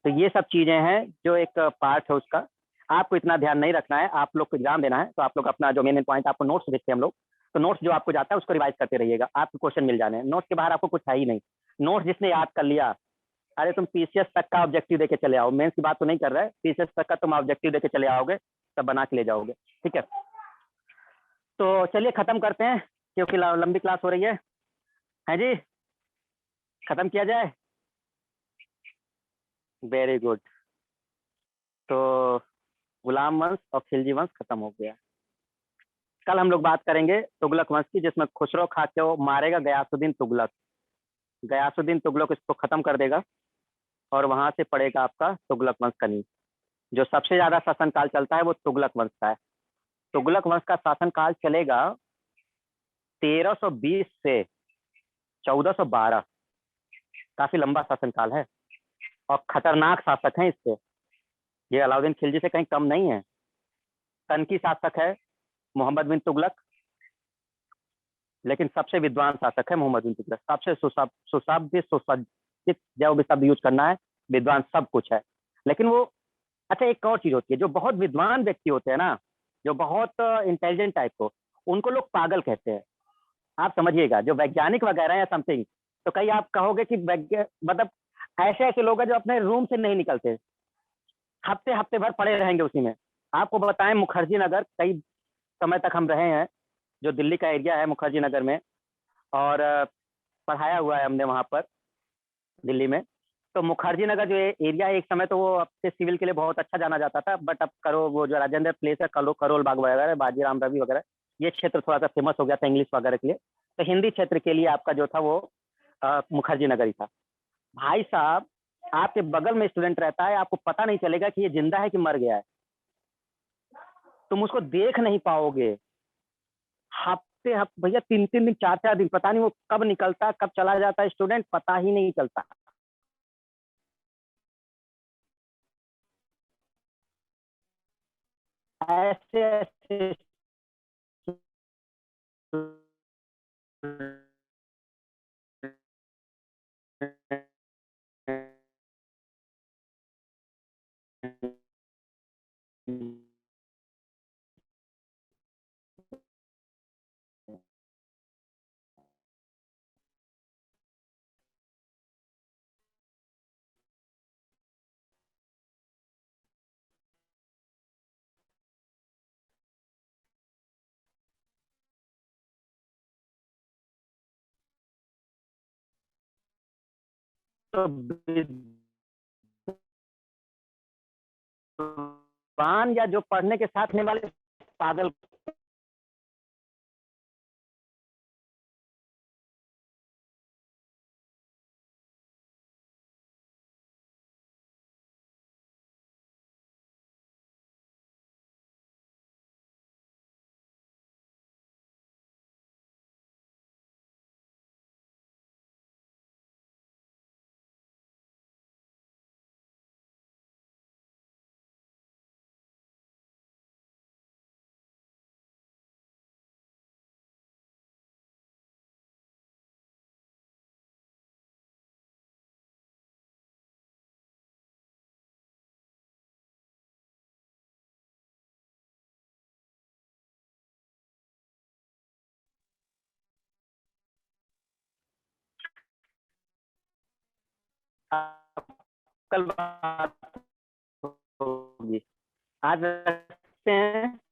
तो ये सब चीजें हैं जो एक पार्ट है उसका। आपको इतना ध्यान नहीं रखना है, आप लोग को एग्जाम देना है तो आप लोग अपना जो मेन पॉइंट, आपको नोट्स देखते हैं हम लोग, तो नोट्स जो आपको जाता है उसको रिवाइज करते रहिएगा, आपको क्वेश्चन मिल जाने हैं। नोट्स के बाहर आपको कुछ है ही नहीं। नोट्स जिसने याद कर लिया, अरे तुम पीसीएस तक का ऑब्जेक्टिव देके चले आओ, मेंस की बात तो नहीं कर रहे, पीसीएस तक का तुम ऑब्जेक्टिव देके चले आओगे, तब बना के ले जाओगे। ठीक है, तो चलिए खत्म करते हैं क्योंकि लंबी क्लास हो रही है जी, खत्म किया जाए। Very good. तो गुलाम वंश और खिलजी वंश खत्म हो गया। कल हम लोग बात करेंगे तुगलक वंश की, जिसमें खुसरो खा के वो मारेगा गयासुद्दीन तुगलक। गयासुद्दीन तुगलक इसको खत्म कर देगा और वहां से पड़ेगा आपका तुगलक वंश का नींव। जो सबसे ज्यादा शासनकाल चलता है वो तुगलक वंश का है। तुगलक वंश का शासनकाल चलेगा 1320 से 1412। काफी लंबा शासनकाल है और खतरनाक शासक हैं इसके। ये अलाउद्दीन खिलजी से कहीं कम नहीं है। तनकी शासक है मोहम्मद बिन तुगलक, लेकिन सबसे विद्वान शासक है मोहम्मद बिन तुगलक। सबसे सुशाब्दित सुसज्जित, जो भी शब्द यूज करना है, विद्वान सब कुछ है। लेकिन वो, अच्छा एक और चीज होती है, जो बहुत विद्वान व्यक्ति होते हैं ना, जो बहुत इंटेलिजेंट टाइप को, उनको लोग पागल कहते हैं। आप समझिएगा, जो वैज्ञानिक वगैरह या समथिंग, तो कहीं आप कहोगे कि मतलब ऐसे ऐसे लोग हैं जो अपने रूम से नहीं निकलते, हफ्ते हफ्ते भर पड़े रहेंगे उसी में। आपको बताएं, मुखर्जी नगर कई समय तक हम रहे हैं, जो दिल्ली का एरिया है मुखर्जी नगर में, और पढ़ाया हुआ है हमने वहाँ पर दिल्ली में। तो मुखर्जी नगर जो एरिया है, एक समय तो वो अपने सिविल के लिए बहुत अच्छा जाना जाता था, बट अब करो वो जो राजेंद्र प्लेस है, करोल बाग वगैरह, बाजीराम रवि वगैरह, ये क्षेत्र थोड़ा सा फेमस हो गया था इंग्लिश वगैरह के लिए। तो हिंदी क्षेत्र के लिए आपका जो था वो मुखर्जी नगर ही था। भाई साहब, आपके बगल में स्टूडेंट रहता है, आपको पता नहीं चलेगा कि ये जिंदा है कि मर गया है, तुम उसको देख नहीं पाओगे। हफ्ते हफ्ते भैया, 3 3 दिन, 4 4 दिन, पता नहीं वो कब निकलता कब चला जाता है स्टूडेंट, पता ही नहीं चलता। ऐसे ऐसे तो विद्वान या जो पढ़ने के साथ में वाले पागल कल बात होगी। आज रखते हैं।